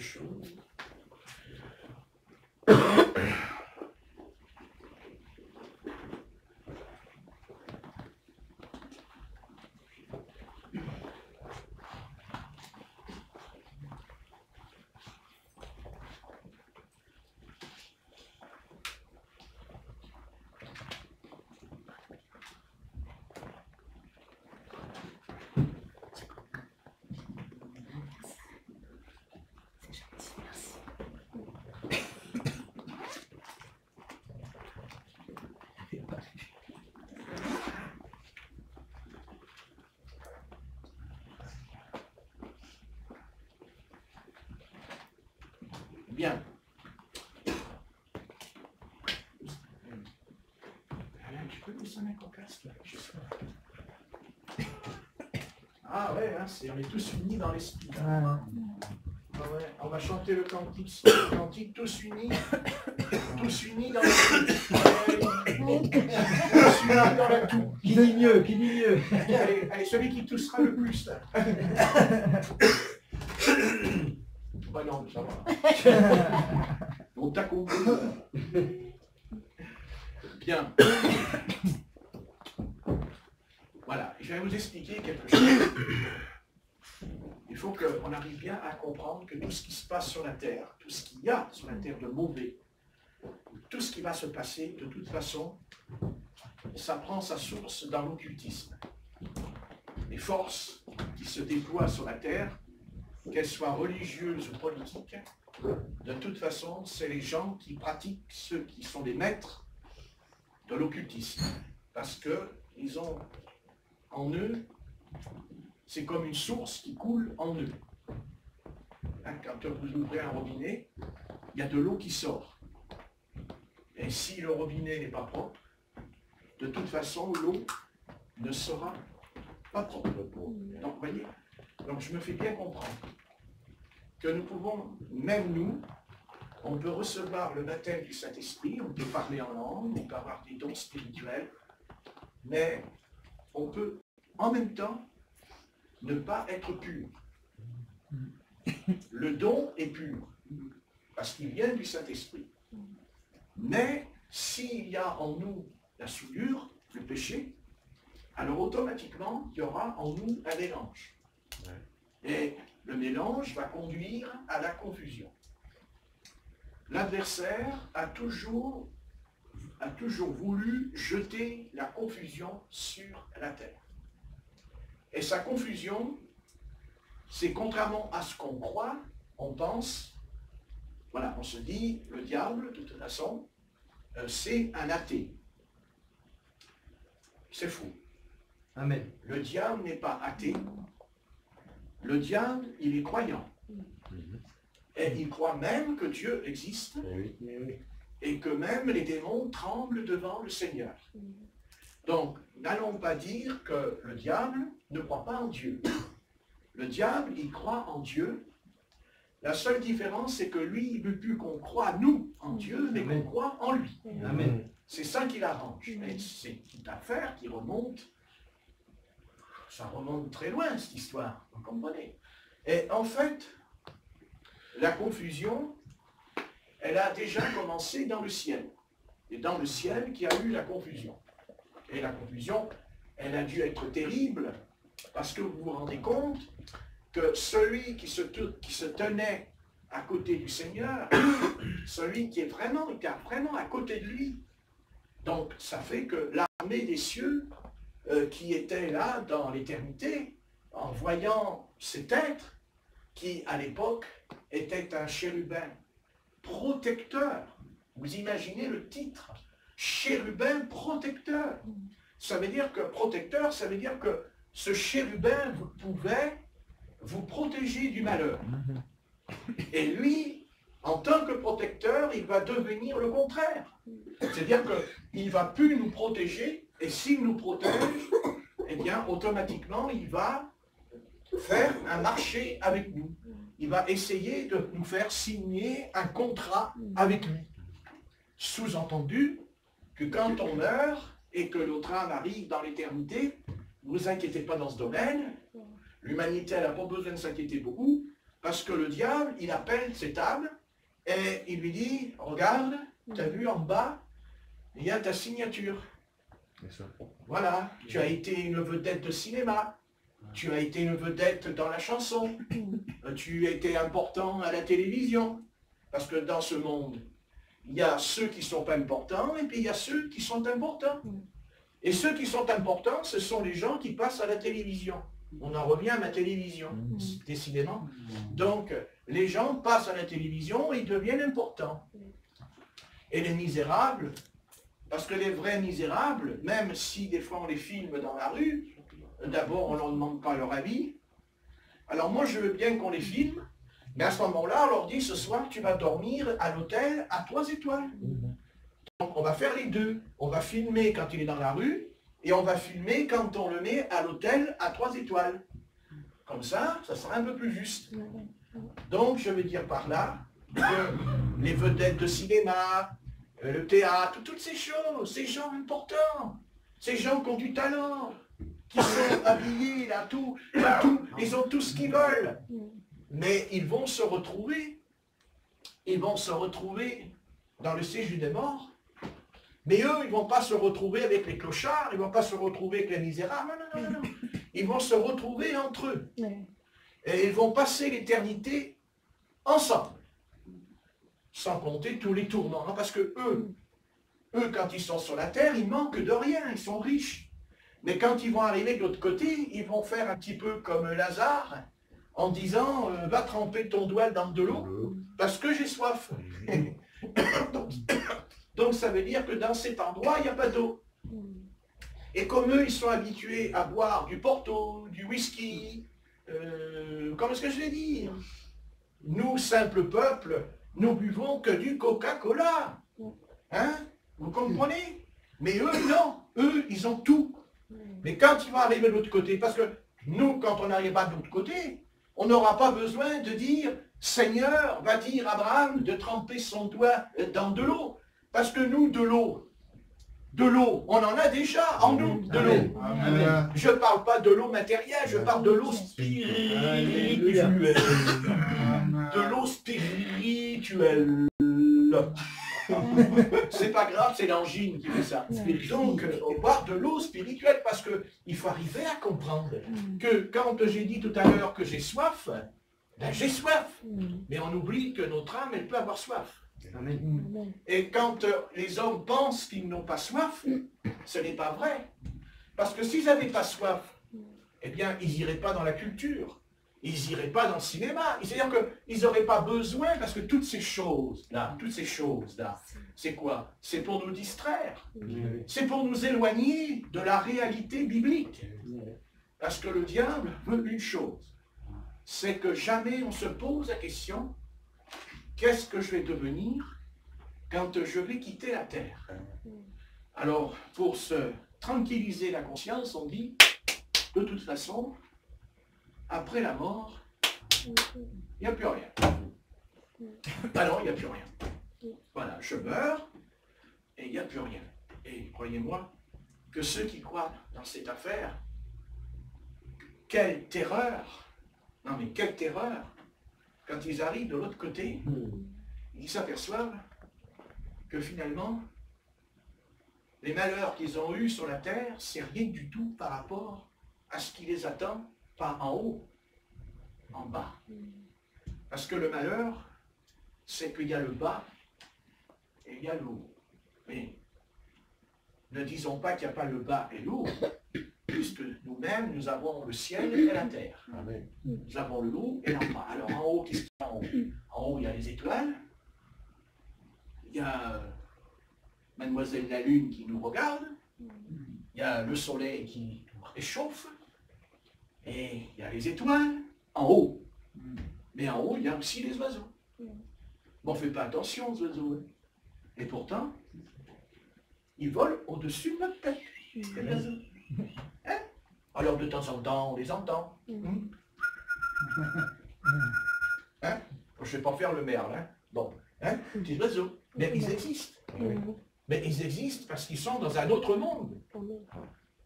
chose. Bien. Tu peux me sonner un casque là? Ah ouais, hein, on est tous unis dans l'esprit. Ah ouais, on va chanter le cantique tous unis dans l'esprit. Tous unis dans la toux. Qui dit mieux? Qui dit mieux? Allez, celui qui toussera le plus là. Bah non, ça va. On t'a compris. Bien. Voilà, je vais vous expliquer quelque chose. Il faut qu'on arrive bien à comprendre que tout ce qui se passe sur la terre, tout ce qu'il y a sur la terre de mauvais, tout ce qui va se passer, de toute façon, ça prend sa source dans l'occultisme. Les forces qui se déploient sur la terre, qu'elles soient religieuses ou politiques, de toute façon, c'est les gens qui pratiquent, ceux qui sont des maîtres de l'occultisme. Parce qu'ils ont en eux, c'est comme une source qui coule en eux. Hein, quand vous ouvrez un robinet, il y a de l'eau qui sort. Et si le robinet n'est pas propre, de toute façon, l'eau ne sera pas propre. Donc, vous voyez, donc je me fais bien comprendre que nous pouvons, même nous, on peut recevoir le baptême du Saint-Esprit, on peut parler en langue, on peut avoir des dons spirituels, mais on peut en même temps ne pas être pur. Le don est pur, parce qu'il vient du Saint-Esprit. Mais s'il y a en nous la souillure, le péché, alors automatiquement, il y aura en nous un mélange. Et le mélange va conduire à la confusion. L'adversaire a toujours voulu jeter la confusion sur la terre. Et sa confusion, c'est contrairement à ce qu'on croit, on pense, voilà, on se dit, le diable, de toute façon, c'est un athée. C'est faux. Amen. Le diable n'est pas athée. Le diable, il est croyant. Et il croit même que Dieu existe et que même les démons tremblent devant le Seigneur. Donc, n'allons pas dire que le diable ne croit pas en Dieu. Le diable, il croit en Dieu. La seule différence, c'est que lui, il ne veut plus qu'on croit, nous, en Dieu, mais qu'on croit en lui. Amen. C'est ça qui l'arrange. Et c'est une affaire qui remonte, ça remonte très loin, cette histoire, vous comprenez. Et en fait, la confusion, elle a déjà commencé dans le ciel. Et dans le ciel qu'il y a eu la confusion. Et la confusion, elle a dû être terrible, parce que vous vous rendez compte que celui qui se tenait à côté du Seigneur, celui qui est vraiment à côté de lui, donc ça fait que l'armée des cieux qui était là dans l'éternité, en voyant cet être, qui à l'époque était un chérubin protecteur. Vous imaginez le titre, chérubin protecteur. Ça veut dire que protecteur, ça veut dire que ce chérubin pouvait vous protéger du malheur. Et lui, en tant que protecteur, il va devenir le contraire. C'est-à-dire qu'il ne va plus nous protéger, et s'il nous protège, eh bien, automatiquement, il va faire un marché avec nous. Il va essayer de nous faire signer un contrat avec lui. Sous-entendu que quand on meurt et que notre âme arrive dans l'éternité, ne vous inquiétez pas dans ce domaine, l'humanité n'a pas besoin de s'inquiéter beaucoup, Parce que le diable, il appelle cet âme et il lui dit, regarde, tu as vu en bas, il y a ta signature. Voilà, tu as été une vedette de cinéma, tu as été une vedette dans la chanson, tu as été important à la télévision. Parce que dans ce monde, il y a ceux qui ne sont pas importants et puis il y a ceux qui sont importants. Et ceux qui sont importants, ce sont les gens qui passent à la télévision. On en revient à ma télévision, décidément. Donc, les gens passent à la télévision et ils deviennent importants. Et les misérables, parce que les vrais misérables, même si des fois on les filme dans la rue, d'abord on ne leur demande pas leur avis. Alors moi je veux bien qu'on les filme, mais à ce moment-là on leur dit, ce soir tu vas dormir à l'hôtel à 3 étoiles. Donc on va faire les deux. On va filmer quand il est dans la rue, et on va filmer quand on le met à l'hôtel à 3 étoiles. Comme ça, ça sera un peu plus juste. Donc je veux dire par là que les vedettes de cinéma, le théâtre, toutes ces choses, ces gens importants, ces gens qui ont du talent, qui sont habillés là, tout, ils ont tout ce qu'ils veulent. Mais ils vont se retrouver dans le séjour des morts. Mais eux, ils ne vont pas se retrouver avec les clochards, ils ne vont pas se retrouver avec les misérables, non. Ils vont se retrouver entre eux. Et ils vont passer l'éternité ensemble. Sans compter tous les tourments. Non, parce que eux, quand ils sont sur la terre, ils manquent de rien, ils sont riches. Mais quand ils vont arriver de l'autre côté, ils vont faire un petit peu comme Lazare, en disant, va tremper ton doigt dans de l'eau, parce que j'ai soif. Donc ça veut dire que dans cet endroit, il n'y a pas d'eau. Et comme eux, ils sont habitués à boire du Porto, du whisky, comment est-ce que je vais dire? Nous, simples peuples, nous buvons que du Coca-Cola. Hein? Vous comprenez? Mais eux, non. Eux, ils ont tout. Mais quand ils vont arriver de l'autre côté, parce que nous, quand on arrivera de l'autre côté, on n'aura pas besoin de dire, Seigneur va dire à Abraham de tremper son doigt dans de l'eau. Parce que nous, de l'eau, on en a déjà en nous, de l'eau. Je ne parle pas de l'eau matérielle, je parle de l'eau spirituelle. De l'eau spirituelle. C'est pas grave, c'est l'angine qui fait ça. Donc, on parle de l'eau spirituelle parce qu'il faut arriver à comprendre que quand j'ai dit tout à l'heure que j'ai soif, ben j'ai soif. Mais on oublie que notre âme, elle peut avoir soif. Amen. Et quand les hommes pensent qu'ils n'ont pas soif, ce n'est pas vrai. Parce que s'ils n'avaient pas soif, eh bien, ils n'iraient pas dans la culture. Ils n'iraient pas dans le cinéma. C'est-à-dire qu'ils n'auraient pas besoin, parce que toutes ces choses-là, c'est quoi? C'est pour nous distraire. C'est pour nous éloigner de la réalité biblique. Parce que le diable veut une chose, c'est que jamais on se pose la question, qu'est-ce que je vais devenir quand je vais quitter la terre? Alors, pour se tranquilliser la conscience, on dit, de toute façon, après la mort, il n'y a plus rien. Ah non, il n'y a plus rien. Voilà, je meurs et il n'y a plus rien. Et croyez-moi que ceux qui croient dans cette affaire, quelle terreur, non mais quelle terreur, quand ils arrivent de l'autre côté, ils s'aperçoivent que finalement, les malheurs qu'ils ont eus sur la terre, c'est rien du tout par rapport à ce qui les attend, pas en haut, en bas. Parce que le malheur, c'est qu'il y a le bas et il y a le haut. Mais ne disons pas qu'il n'y a pas le bas et le haut, puisque nous-mêmes, nous avons le ciel et la terre. Amen. Nous avons le haut et l'en bas. Alors en haut, qu'est-ce qu'il y a en haut? En haut, il y a les étoiles, il y a Mademoiselle la Lune qui nous regarde, il y a le soleil qui nous réchauffe, et il y a les étoiles en haut. Mais en haut, il y a aussi les oiseaux. Bon, on ne fait pas attention aux oiseaux. Hein. Et pourtant, ils volent au-dessus de notre tête, les oiseaux. Hein? Alors de temps en temps, on les entend. Hein? Je ne vais pas faire le merle. Hein? Bon, hein? Petits oiseaux. Mais ils existent. Mais ils existent parce qu'ils sont dans un autre monde.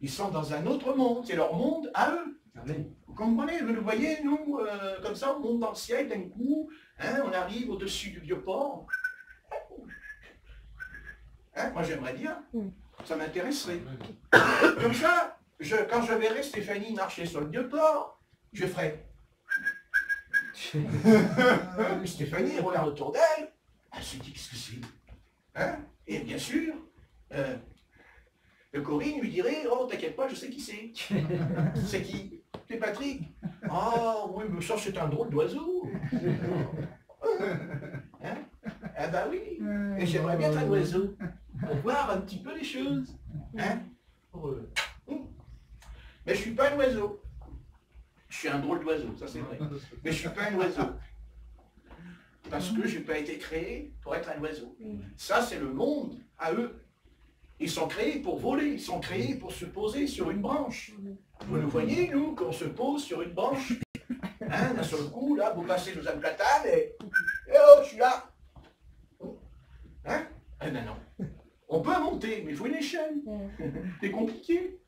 Ils sont dans un autre monde, c'est leur monde à eux. Amen. Vous comprenez? Vous le voyez, nous, comme ça, on monte dans le ciel d'un coup, hein, on arrive au-dessus du vieux port. Hein, moi j'aimerais bien, ça m'intéresserait. Comme ça, quand je verrai Stéphanie marcher sur le vieux port, je ferai. Stéphanie regarde autour d'elle, elle se dit qu'est-ce que c'est, hein? Et bien sûr, Corinne lui dirait, oh t'inquiète pas, je sais qui c'est. C'est qui? C'est Patrick. Oh oui, mais ça c'est un drôle d'oiseau. Hein? Ah bah oui, et j'aimerais bien être un oiseau, pour voir un petit peu les choses. Hein? Mais je suis pas un oiseau. Je suis un drôle d'oiseau, ça c'est vrai. Mais je suis pas un oiseau. Parce que je n'ai pas été créé pour être un oiseau. Ça c'est le monde à eux. Ils sont créés pour voler, ils sont créés pour se poser sur une branche. Vous le voyez, nous, quand on se pose sur une branche, hein, d'un seul coup, là, vous passez dans un platane et oh, je suis là. Hein? Eh ben non. On peut monter, mais il faut une échelle. C'est compliqué.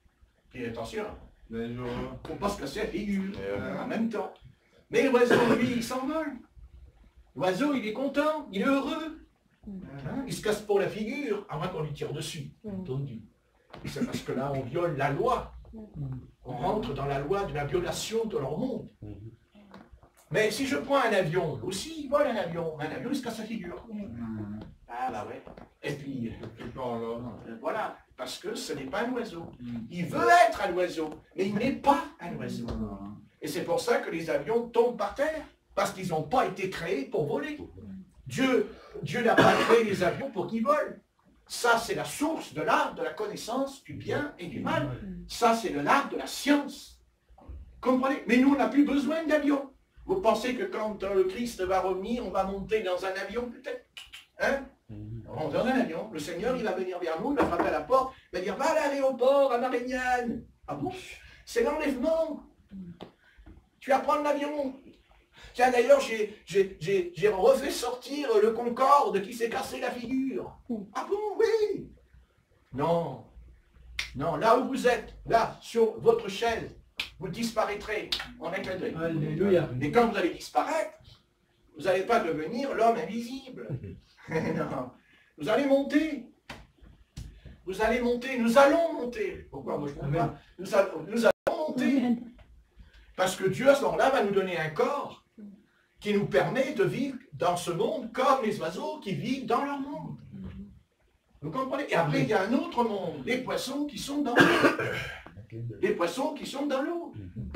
Et attention, il ne faut pas se casser la figure en même temps. Mais l'oiseau, lui, il s'envole. L'oiseau, il est content, il est heureux. Hein? Il se casse pour la figure, à moins qu'on lui tire dessus, entendu. C'est parce que là, on viole la loi. On rentre dans la loi de la violation de leur monde. Mais si je prends un avion, aussi, il vole un avion, il se casse la figure. Ah bah ouais. Et puis, voilà, parce que ce n'est pas un oiseau. Il veut être un oiseau, mais il n'est pas un oiseau. Et c'est pour ça que les avions tombent par terre, parce qu'ils n'ont pas été créés pour voler. Dieu n'a pas créé les avions pour qu'ils volent. Ça, c'est la source de l'art de la connaissance du bien et du mal. Ça, c'est de l'art de la science. Comprenez? Mais nous, on n'a plus besoin d'avion. Vous pensez que quand le Christ va revenir, on va monter dans un avion, peut-être? Hein? On rentre dans un avion. Le Seigneur, il va venir vers nous, il va frapper à la porte, il va dire, va à l'aéroport, à Marignane. Ah bon? C'est l'enlèvement. Tu vas prendre l'avion. Tiens, d'ailleurs, j'ai refait sortir le Concorde qui s'est cassé la figure. Ah bon, oui. Non. Non, là où vous êtes, là, sur votre chaise, vous disparaîtrez en un clin d'œil. Alléluia. Et quand vous allez disparaître, vous n'allez pas devenir l'homme invisible. Non. Vous allez monter. Vous allez monter. Nous allons monter. Pourquoi moi je ne comprends pas? Nous allons monter. Parce que Dieu, à ce moment-là, va nous donner un corps qui nous permet de vivre dans ce monde comme les oiseaux qui vivent dans leur monde. Vous comprenez? Et après, il y a un autre monde, les poissons qui sont dans l'eau. Les poissons qui sont dans l'eau.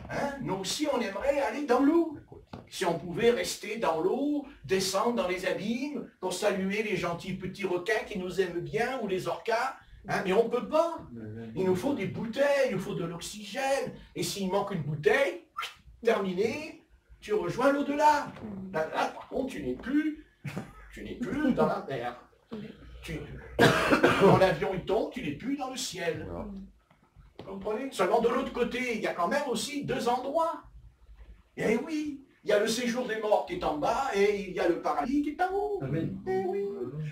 Hein? Nous aussi, on aimerait aller dans l'eau. Si on pouvait rester dans l'eau, descendre dans les abîmes, pour saluer les gentils petits requins qui nous aiment bien, ou les orcas, hein? Mais on ne peut pas. Il nous faut des bouteilles, il nous faut de l'oxygène. Et s'il manque une bouteille, terminé, tu rejoins l'au-delà. Là, par contre, tu n'es plus dans la mer. Quand l'avion il tombe, tu n'es plus dans le ciel. Vous comprenez? Seulement de l'autre côté, il y a quand même aussi deux endroits. Eh oui, il y a le séjour des morts qui est en bas et il y a le paradis qui est en haut. Amen. Eh oui.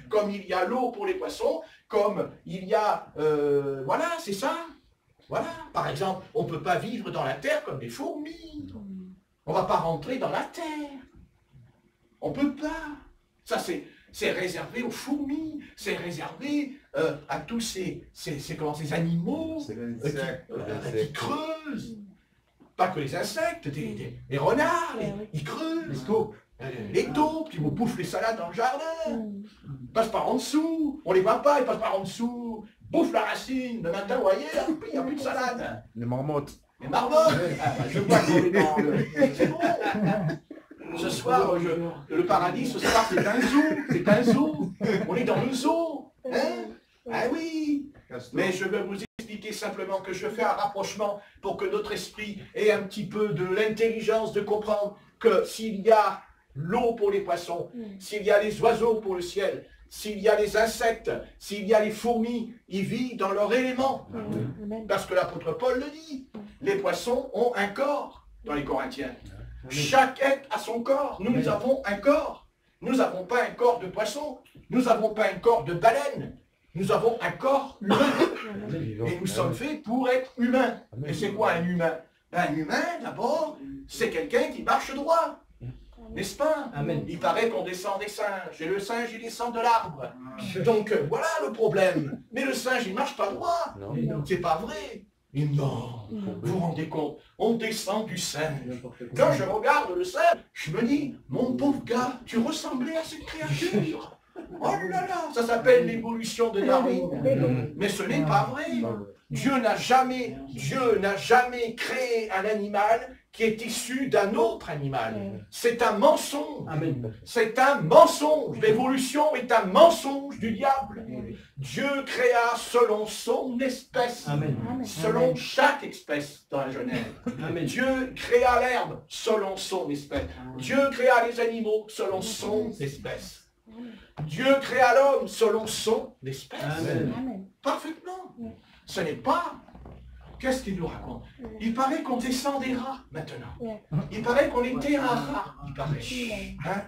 Comme il y a l'eau pour les poissons, comme il y a... voilà, c'est ça. Voilà. Par exemple, on ne peut pas vivre dans la terre comme des fourmis. On ne va pas rentrer dans la terre. On ne peut pas. Ça, c'est réservé aux fourmis. C'est réservé à tous ces animaux qui creusent. Pas que les insectes, les renards, ils creusent. Les taupes qui vous bouffent les salades dans le jardin. Ils passent par en dessous. On ne les voit pas, ils passent par en dessous. Bouffent la racine. Le matin ou ailleurs, il n'y a plus de salade. Les marmottes. Les marmottes. Je vois qu'on est dans le... C'est bon. Ce soir, le paradis, ce soir, c'est un zoo. C'est un zoo. On est dans le zoo. Hein? Ah oui. Mais je vais vous expliquer simplement que je fais un rapprochement pour que notre esprit ait un petit peu de l'intelligence de comprendre que s'il y a l'eau pour les poissons, s'il y a les oiseaux pour le ciel, s'il y a les insectes, s'il y a les fourmis, ils vivent dans leur élément. Parce que l'apôtre Paul le dit, les poissons ont un corps dans les Corinthiens. Chaque être a son corps. Nous avons un corps. Nous n'avons pas un corps de poisson. Nous n'avons pas un corps de baleine. Nous avons un corps humain. Et nous sommes faits pour être humains. Et c'est quoi un humain? Un humain, d'abord, c'est quelqu'un qui marche droit. N'est-ce pas? Amen. Il paraît qu'on descend des singes, et le singe, il descend de l'arbre. Donc, voilà le problème. Mais le singe, il ne marche pas droit. C'est pas vrai. Et non, vous vous rendez compte, on descend du singe. Quand je regarde le singe, je me dis, mon pauvre gars, tu ressemblais à cette créature. Oh là là, ça s'appelle l'évolution de Darwin. Mais ce n'est pas vrai. Dieu n'a jamais créé un animal qui est issu d'un autre animal. C'est un mensonge. C'est un mensonge. L'évolution est un mensonge du diable. Dieu créa selon son espèce, selon chaque espèce dans la Genèse. Dieu créa l'herbe selon son espèce. Dieu créa les animaux selon son espèce. Dieu créa l'homme selon son espèce. Parfaitement. Ce n'est pas... Qu'est-ce qu'il nous raconte? Il paraît qu'on descend des rats maintenant. Il paraît qu'on était un rat. Il paraît. Hein?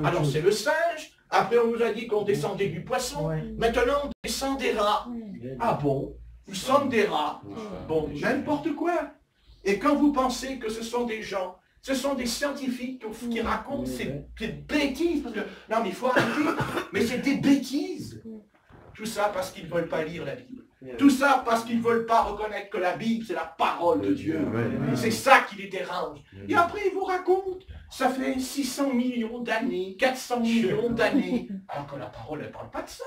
Alors c'est le singe. Après on nous a dit qu'on descendait du poisson. Maintenant on descend des rats. Ah bon? Nous sommes des rats. Bon, n'importe quoi. Et quand vous pensez que ce sont des gens, ce sont des scientifiques qui racontent ces bêtises. Parce que, non mais il faut arrêter. Mais c'est des bêtises. Tout ça parce qu'ils ne veulent pas lire la Bible. Tout ça parce qu'ils ne veulent pas reconnaître que la Bible, c'est la parole de Dieu. C'est ça qui les dérange. Et après, ils vous racontent, ça fait 600 millions d'années, 400 millions d'années. Alors que la parole, elle ne parle pas de ça.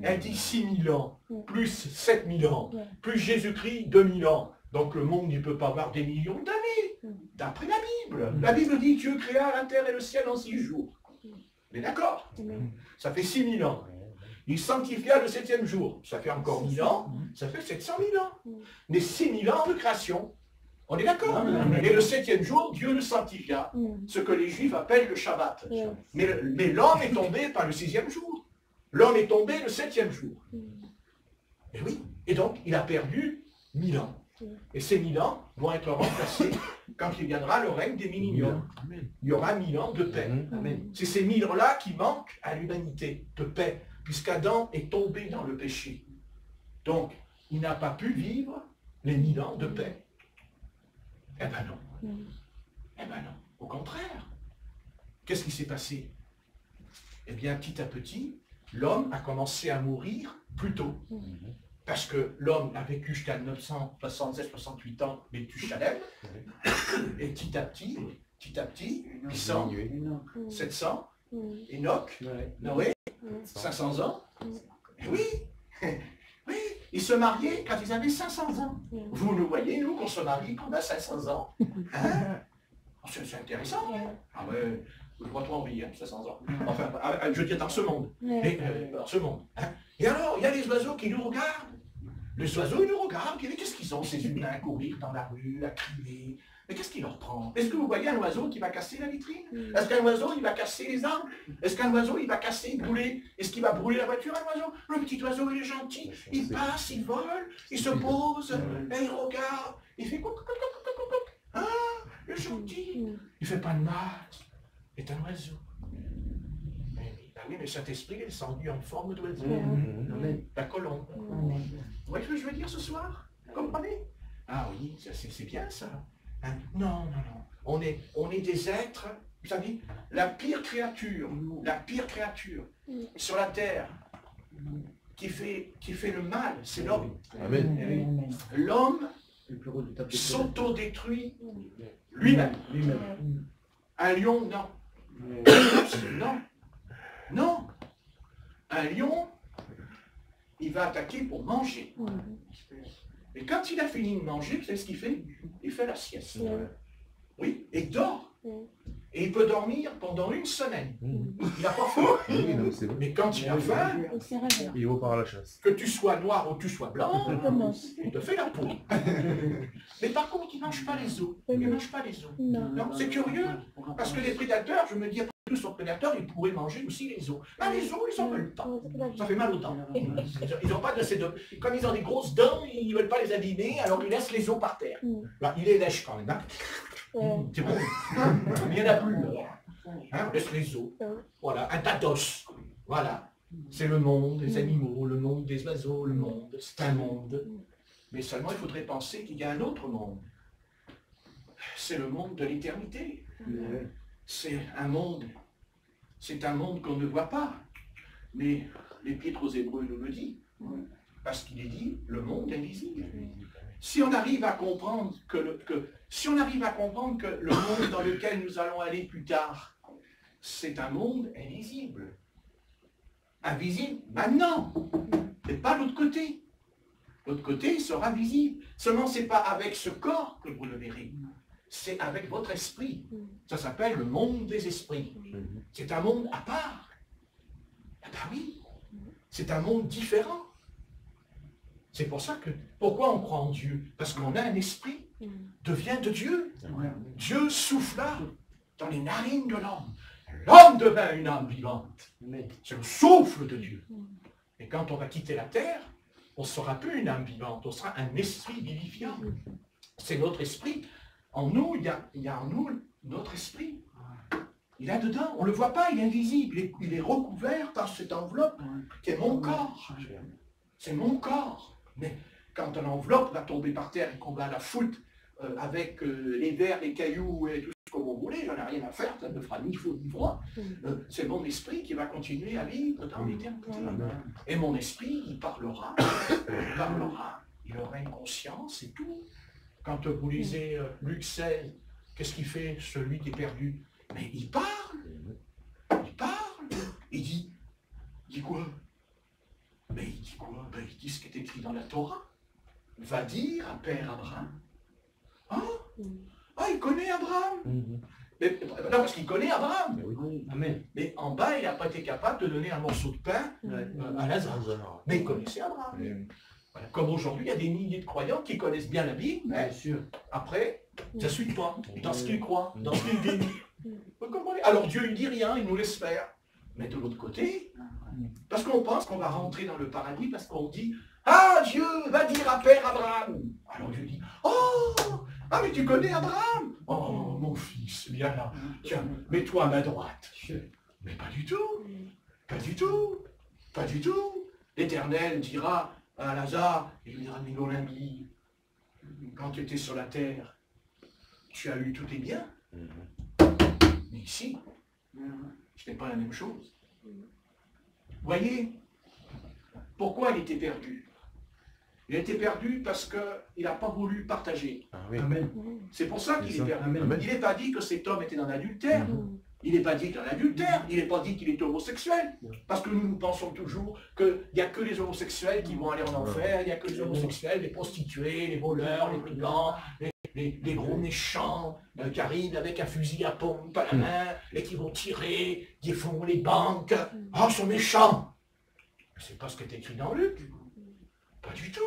Elle dit 6000 ans, plus 7000 ans, plus Jésus-Christ, 2000 ans. Donc le monde, il ne peut pas avoir des millions d'années, d'après la Bible. La Bible dit, Dieu créa la terre et le ciel en 6 jours. Mais d'accord, ça fait 6000 ans. Il sanctifia le 7e jour. Ça fait encore 1000 ans, ça fait 700 000 ans. Mais 6000 ans de création. On est d'accord? Et le 7e jour, Dieu le sanctifia. Ce que les Juifs appellent le Shabbat. Mais l'homme est tombé par le 6e jour. L'homme est tombé le 7e jour. Et oui. Et donc, il a perdu 1000 ans. Et ces 1000 ans vont être remplacés quand il viendra le règne des milléniums. Il y aura 1000 ans de paix. C'est ces 1000 ans-là qui manquent à l'humanité, de paix. Puisqu'Adam est tombé dans le péché. Donc, il n'a pas pu vivre les 1000 ans de paix. Eh ben non. Eh ben non. Au contraire. Qu'est-ce qui s'est passé? Eh bien, petit à petit, l'homme a commencé à mourir plus tôt. Parce que l'homme a vécu jusqu'à 967-68 ans, Méthusalem. Et petit à petit, 800, 700, Enoch, Noé, 500 ans. Et oui, oui, ils se mariaient quand ils avaient 500 ans. Vous nous voyez, nous, qu'on se marie quand on a 500 ans. Hein? C'est intéressant. Ah ouais, je vois trop envie, 500 ans. Enfin, je veux dire dans ce monde. Et, dans ce monde. Hein? Et alors, il y a les oiseaux qui nous regardent. Les oiseaux, ils nous regardent. Qu'est-ce qu'ils ont, ces humains, à courir dans la rue, à crier? Mais qu'est-ce qui leur prend? Est-ce que vous voyez un oiseau qui va casser la vitrine? Est-ce qu'un oiseau, il va casser les arbres? Est-ce qu'un oiseau, il va casser, brûler? Est-ce qu'il va brûler la voiture, un oiseau? Le petit oiseau, il est gentil. Il passe, il vole, il se pose, et il regarde. Il fait coucou, coucou, coucou, coucou. Ah, il est gentil. Il fait pas de mal. Il est un oiseau. Oui, mais Saint-Esprit est descendu en forme d'oiseau. La colombe. Vous voyez ce que je veux dire ce soir? Vous comprenez? Ah oui, c'est bien ça. Hein? Non. On est des êtres, vous savez, la pire créature sur la terre qui fait le mal, c'est l'homme. L'homme s'autodétruit lui-même. Un lion, non. Non. Un lion, il va attaquer pour manger. Et quand il a fini de manger, vous savez ce qu'il fait? Il fait la sieste. Oui, et il dort. Et il peut dormir pendant 1 semaine. Il n'a pas faim. Mais quand il a faim, il repart à la chasse. Que tu sois noir ou tu sois blanc, il te fait la peau. Mais par contre, il ne mange pas les os. Il ne mange pas les os. Non, c'est curieux. Parce que les prédateurs, je me dis, tous sont prédateurs, ils pourraient manger aussi les os. Ah, les os, ils n'en veulent pas. Ça fait mal aux dents. Ils n'ont pas de ces dents. Comme ils ont des grosses dents, ils ne veulent pas les abîmer, alors ils laissent les os par terre. Bah, ils les lèchent quand même. Hein. C'est bon. Mais il n'y en a plus. Hein, on laisse les os. Voilà, un tas d'os. Voilà. C'est le monde des animaux, le monde des oiseaux, le monde. C'est un monde. Mais seulement, il faudrait penser qu'il y a un autre monde. C'est le monde de l'éternité. C'est un monde qu'on ne voit pas. Mais l'Épître aux Hébreux nous le dit. Parce qu'il est dit, le monde invisible. Si on arrive à comprendre que le monde dans lequel nous allons aller plus tard, c'est un monde invisible. Invisible maintenant, mais pas l'autre côté. L'autre côté sera visible. Seulement, ce n'est pas avec ce corps que vous le verrez. C'est avec votre esprit. Ça s'appelle le monde des esprits. C'est un monde à part. Ah ben oui, c'est un monde différent. C'est pour ça que, pourquoi on croit en Dieu? Parce qu'on a un esprit, devient de Dieu. Dieu souffla dans les narines de l'homme. L'homme devint une âme vivante. C'est le souffle de Dieu. Et quand on va quitter la terre, on ne sera plus une âme vivante, on sera un esprit vivifiant. C'est notre esprit. En nous, il y a en nous notre esprit. Il est dedans, on ne le voit pas, il est invisible. Il est recouvert par cette enveloppe qui est mon corps. C'est mon corps. Mais quand l'enveloppe va tomber par terre et qu'on va la foutre avec les verres, les cailloux et tout ce que vous voulez, j'en ai rien à faire, ça ne fera ni chaud ni froid. C'est mon esprit qui va continuer à vivre dans l'éternité. Et mon esprit, il parlera, il aura une conscience et tout. Quand vous lisez Luc 16, qu'est-ce qu'il fait, celui qui est perdu? Mais il parle, il dit quoi? Mais il dit quoi? Ben, il dit ce qui est écrit dans la Torah. Va dire à Père Abraham. Ah, il connaît Abraham. Mais, non, parce qu'il connaît Abraham. Amen. Mais en bas, il n'a pas été capable de donner un morceau de pain à Lazare. Mais il connaissait Abraham. Voilà. Comme aujourd'hui, il y a des milliers de croyants qui connaissent bien la Bible, mais après, ça ne suit pas dans ce qu'ils croient, dans ce qu'ils disent. Vous comprenez? Alors Dieu, il dit rien, il nous laisse faire. Mais de l'autre côté, parce qu'on pense qu'on va rentrer dans le paradis, parce qu'on dit « Ah, Dieu, va dire à Père Abraham !» Alors Dieu dit « Oh, ah, mais tu connais Abraham? Oh, mon fils, viens là, tiens, mets-toi à ma droite. » Mais pas du tout, pas du tout, pas du tout. L'Éternel dira à Lazare, il lui dira « Mais mon ami, quand tu étais sur la terre, tu as eu tous tes biens. Mais ici, ce n'est pas la même chose. » Vous voyez, pourquoi il était perdu? Il a été perdu parce qu'il n'a pas voulu partager. Amen. C'est pour ça qu'il est perdu. Amen. Il n'est pas dit que cet homme était dans l'adultère. Il n'est pas dit qu'il est dans l'adultère. Il n'est pas dit qu'il est homosexuel. Parce que nous pensons toujours qu'il n'y a que les homosexuels qui vont aller en enfer. Il n'y a que les homosexuels, les prostituées, les voleurs, les brigands, les gros méchants qui arrivent avec un fusil à pompe à la main et qui vont tirer, qui font les banques. Ah, ils sont méchants. C'est pas ce qui est écrit dans Luc. Pas du tout.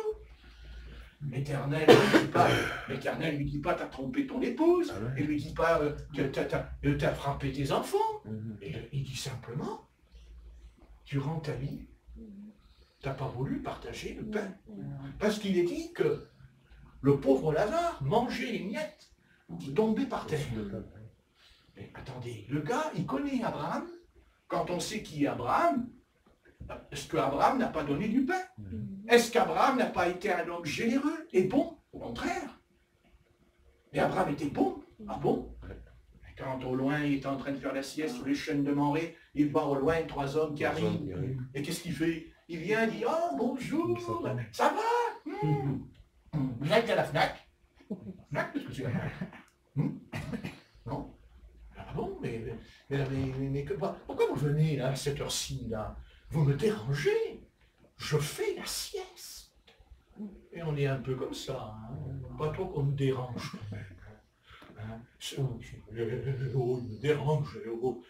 L'Éternel ne lui dit pas t'as trompé ton épouse, il ne lui dit pas t'as frappé tes enfants. Il dit simplement, durant ta vie, t'as pas voulu partager le pain. Parce qu'il est dit que le pauvre Lazare mangeait les miettes qui tombaient par terre. Mais attendez, le gars, il connaît Abraham. Quand on sait qui est Abraham, est-ce qu'Abraham n'a pas donné du pain? Est-ce qu'Abraham n'a pas été un homme généreux et bon? Au contraire. Mais Abraham était bon. Ah bon? Et quand au loin, il est en train de faire la sieste sur les chênes de Mamré, il voit au loin 3 hommes qui arrivent. Et qu'est-ce qu'il fait? Il vient, il dit « Oh, bonjour, ça va? Vous êtes à la FNAC? FNAC, qu'est-ce que c'est la FNAC? Non? Ah bon, mais pourquoi vous venez là, à cette heure-ci, là? Vous me dérangez, je fais la sieste. » Et on est un peu comme ça, hein? Pas trop qu'on nous dérange. Hein? Oh, il me dérange. Oh.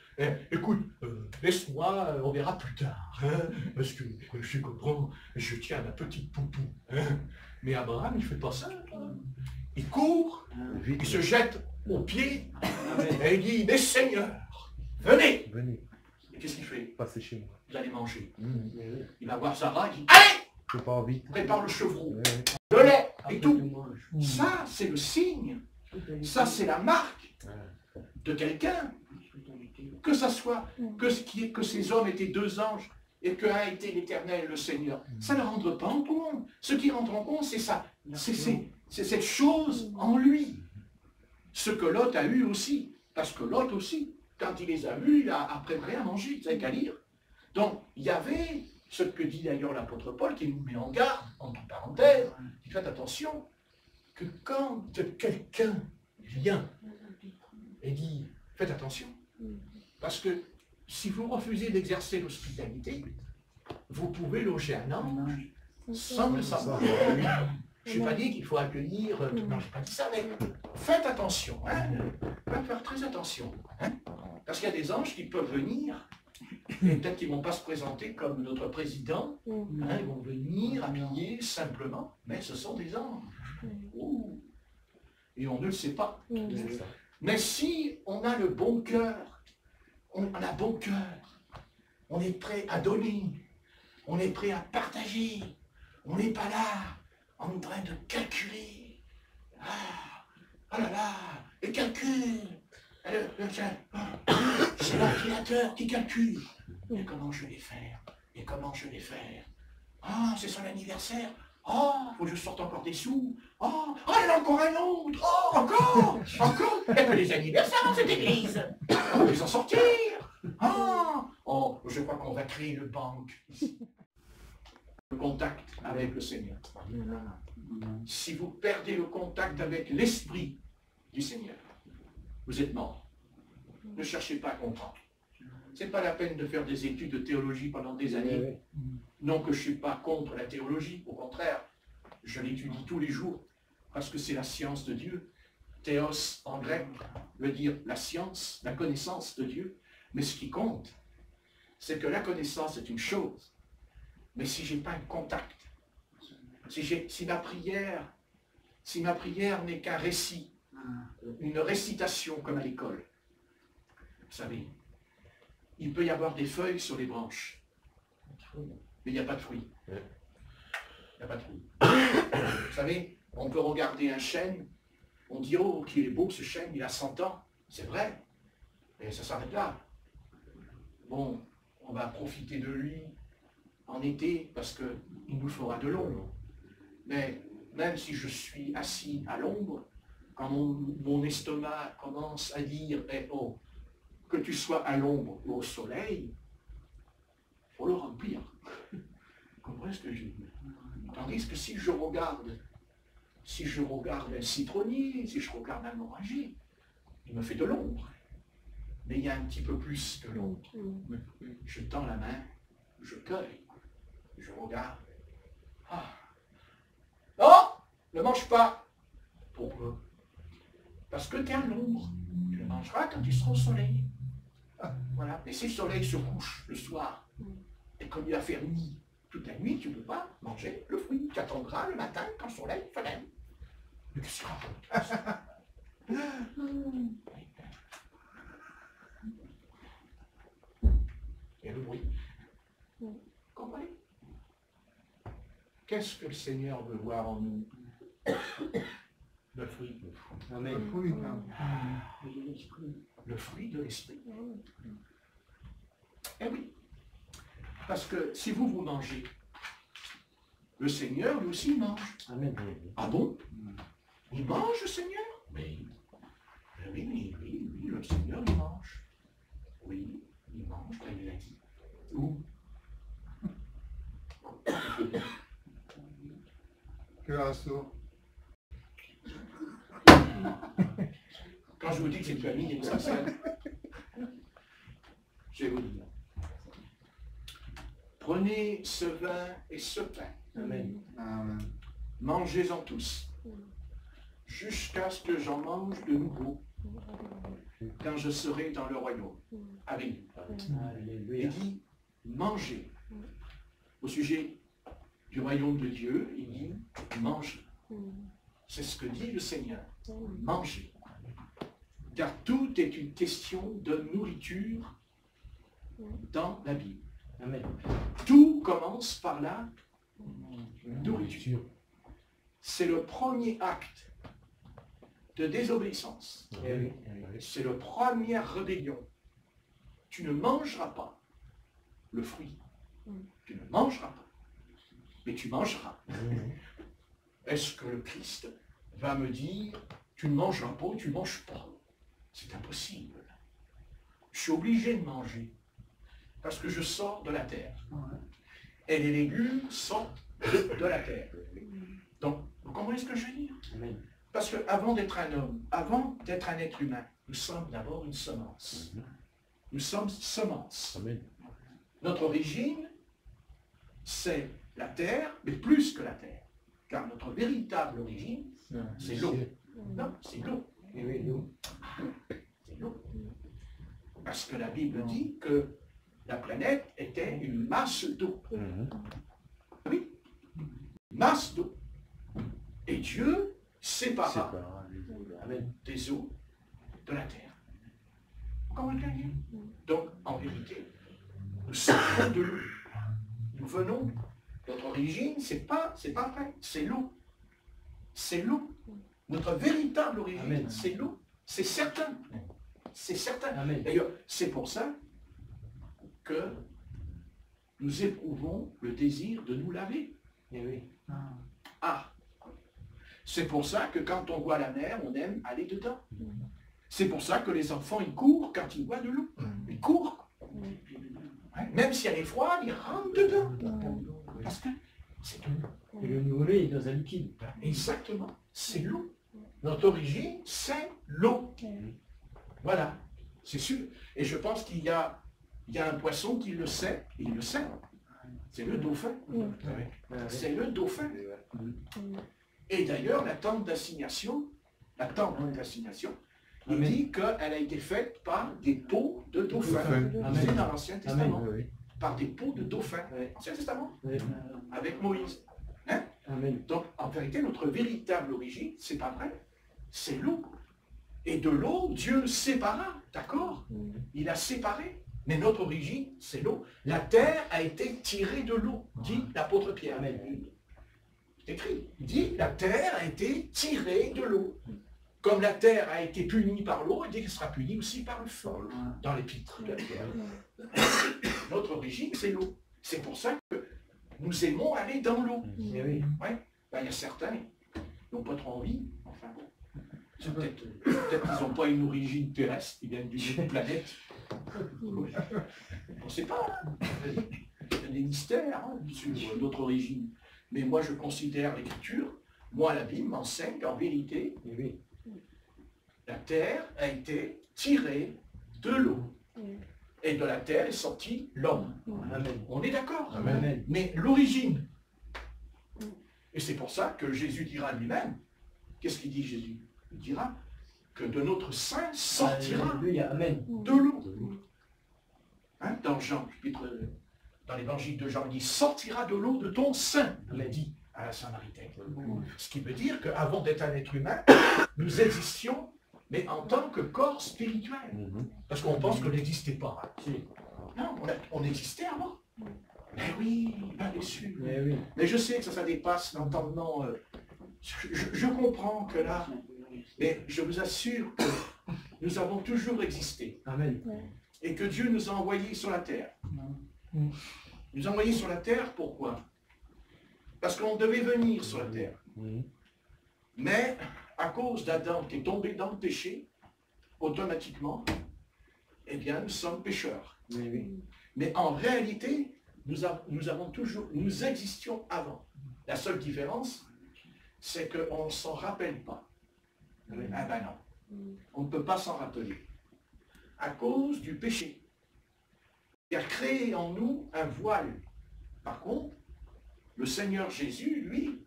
Écoute, laisse-moi, on verra plus tard. Hein? Parce que je comprends, je tiens à ma petite poupou. Hein? Mais Abraham, il ne fait pas ça. Il court, il se jette aux pieds, et il dit « Mais Seigneur, venez !» Et qu'est-ce qu'il fait? Passez chez moi. Vous allez manger. Il va voir Sarah, il dit « Allez, Je pars vite. prépare le chevreau, le lait et tout. » Ça, c'est le signe. Ça, c'est la marque de quelqu'un. Que ça soit, que ces hommes étaient 2 anges et que a été l'Éternel, le Seigneur. Ça ne rentre pas en compte. Ce qui rentre en compte, c'est ça. C'est cette chose en lui. Ce que Lot a eu aussi. Parce que Lot aussi, quand il les a vus, il a préparé à manger, il savait qu'à lire. Donc, il y avait ce que dit d'ailleurs l'apôtre Paul, qui nous met en garde, entre parenthèses, qui fait attention, que quand quelqu'un vient et dit, faites attention, parce que si vous refusez d'exercer l'hospitalité, vous pouvez loger un ange sans le savoir. Je n'ai pas dit qu'il faut accueillir, non, je n'ai pas dit ça, mais faites attention, hein, faites faire très attention, hein, parce qu'il y a des anges qui peuvent venir, et peut-être qu'ils ne vont pas se présenter comme notre président, hein, ils vont venir habillés simplement, mais ce sont des anges. Oh. Et on ne le sait pas. Mais si on a le bon cœur, on a bon cœur, on est prêt à donner, on est prêt à partager, on n'est pas là en train de calculer. Ah là là, les calculs. C'est l'ordinateur qui calcule. Et comment je vais faire? Et comment je vais faire? Ah, c'est son anniversaire. Oh, faut que je sorte encore des sous. Oh, il y en a encore un autre. Oh, encore. Il n'y a que les anniversaires dans cette église. On va les en sortir. Oh, je crois qu'on va créer une banque ici. Le contact avec le Seigneur. Si vous perdez le contact avec l'Esprit du Seigneur, vous êtes mort. Ne cherchez pas à comprendre. Ce n'est pas la peine de faire des études de théologie pendant des années. Non que je ne suis pas contre la théologie, au contraire, je l'étudie tous les jours, parce que c'est la science de Dieu. Théos en grec veut dire la science, la connaissance de Dieu. Mais ce qui compte, c'est que la connaissance est une chose. Mais si je n'ai pas un contact, si ma prière n'est qu'un récit, une récitation comme à l'école, vous savez, il peut y avoir des feuilles sur les branches, mais il n'y a pas de fruits. Il n'y a pas de fruits. Vous savez, on peut regarder un chêne, on dit, oh, qu'il est beau ce chêne, il a 100 ans. C'est vrai, et ça s'arrête là. Bon, on va profiter de lui en été parce qu'il nous fera de l'ombre. Mais même si je suis assis à l'ombre, quand mon estomac commence à dire, oh, que tu sois à l'ombre ou au soleil, il faut le remplir. Vous comprenez ce que je dis? Tandis que si je regarde un citronnier, si je regarde un oranger, il me fait de l'ombre. Mais il y a un petit peu plus que l'ombre. Je tends la main, je cueille, je regarde. Non, ne mange pas. Pourquoi? Parce que tu es à l'ombre. Tu le mangeras quand tu seras au soleil. Voilà. Et si le soleil se couche le soir, et comme il va faire nuit toute la nuit, tu ne peux pas manger le fruit. Tu attendras le matin quand le soleil se lève. Mais qu'est-ce que c'est? Et le bruit. Vous comprenez? Qu'est-ce que le Seigneur veut voir en nous? Le fruit. Amen. Le fruit de l'esprit. Eh oui. Parce que si vous mangez, le Seigneur lui aussi mange. Amen. Ah bon? Il mange le Seigneur? Oui. Oui, le Seigneur il mange. Oui, il mange, comme il a dit. Où? Que un sourd. Quand je vous dis que c'est une famille essentielle, je vais vous dire. Prenez ce vin et ce pain. Amen. Amen. Mangez-en tous, jusqu'à ce que j'en mange de nouveau, quand je serai dans le royaume, avec vous. Alléluia. Il dit, mangez. Au sujet du royaume de Dieu, il dit, mangez. C'est ce que dit le Seigneur. Mangez. Car tout est une question de nourriture dans la Bible. Amen. Tout commence par la nourriture. C'est le premier acte de désobéissance. C'est la première rébellion. Tu ne mangeras pas le fruit Tu ne mangeras pas, mais tu mangeras. Est-ce que le Christ va me dire, tu ne mangeras pas ou tu ne manges pas? C'est impossible. Je suis obligé de manger, parce que je sors de la terre. Et les légumes sortent de la terre. Donc, vous comprenez ce que je veux dire? Parce qu'avant d'être un homme, avant d'être un être humain, nous sommes d'abord une semence. Nous sommes semence. Amen. Notre origine, c'est la terre, mais plus que la terre. Car notre véritable origine, c'est l'eau. Non, c'est l'eau. C'est l'eau. Parce que la Bible dit que la planète était une masse d'eau. Oui, masse d'eau. Et Dieu sépara des eaux de la terre. Vous comprenez? Donc, en vérité, nous sortons de l'eau. Nous venons, notre origine, c'est pas vrai, c'est l'eau. C'est l'eau. Notre véritable origine, c'est l'eau. C'est certain. C'est certain. D'ailleurs, c'est pour ça que nous éprouvons le désir de nous laver. Ah. C'est pour ça que quand on voit la mer, on aime aller dedans. C'est pour ça que les enfants, ils courent quand ils voient de l'eau. Ils courent. Ouais. Même si elle est froide, ils rentrent dedans. Parce que c'est de l'eau. Et le nouveau-né est dans un liquide. Exactement. C'est l'eau. Notre origine, c'est l'eau. Voilà. C'est sûr. Et je pense qu'il y a un poisson qui le sait. Il le sait. C'est le dauphin. C'est le dauphin. Et d'ailleurs, la tente d'assignation, il dit qu'elle a été faite par des peaux de dauphin. C'est dans l'Ancien Testament. Par des peaux de dauphin. Ancien Testament. Avec Moïse. Hein? Donc, en vérité, notre véritable origine, c'est pas vrai, c'est l'eau. Et de l'eau, Dieu sépara, d'accord? Il a séparé. Mais notre origine, c'est l'eau. La terre a été tirée de l'eau, dit l'apôtre Pierre. C'est écrit. Il dit, la terre a été tirée de l'eau. Comme la terre a été punie par l'eau, il dit qu'elle sera punie aussi par le feu, dans l'épître de Pierre. Notre origine, c'est l'eau. C'est pour ça que nous aimons aller dans l'eau. Ouais. Ben, il y a certains qui n'ont pas trop envie. Enfin bon. Peut-être qu'ils n'ont pas une origine terrestre, ils viennent d'une planète. On ne sait pas. Hein. Il y a des mystères sur notre origine. Mais moi, je considère l'Écriture, moi, la Bible m'enseigne qu'en vérité, la terre a été tirée de l'eau. Et de la terre est sorti l'homme. On est d'accord. Mais l'origine. Et c'est pour ça que Jésus dira lui-même, qu'est-ce qu'il dit Jésus? Il dira que de notre sein sortira de l'eau. Hein, dans Jean, dans l'évangile de Jean, il dit sortira de l'eau de ton sein, il a dit à la Samaritaine. Ce qui veut dire qu'avant d'être un être humain, nous existions, mais en tant que corps spirituel. Parce qu'on pense qu'on n'existait pas. Non, on existait avant. Mais oui, bien sûr. Mais je sais que ça dépasse l'entendement. Je comprends que là, mais je vous assure que nous avons toujours existé. Et que Dieu nous a envoyés sur la terre. Nous a envoyés sur la terre, pourquoi? Parce qu'on devait venir sur la terre. Mais à cause d'Adam qui est tombé dans le péché, automatiquement, eh bien, nous sommes pécheurs. Mais en réalité, nous existions avant. La seule différence, c'est qu'on ne s'en rappelle pas. Ah ben non, on ne peut pas s'en rappeler. À cause du péché. Il a créé en nous un voile. Par contre, le Seigneur Jésus, lui,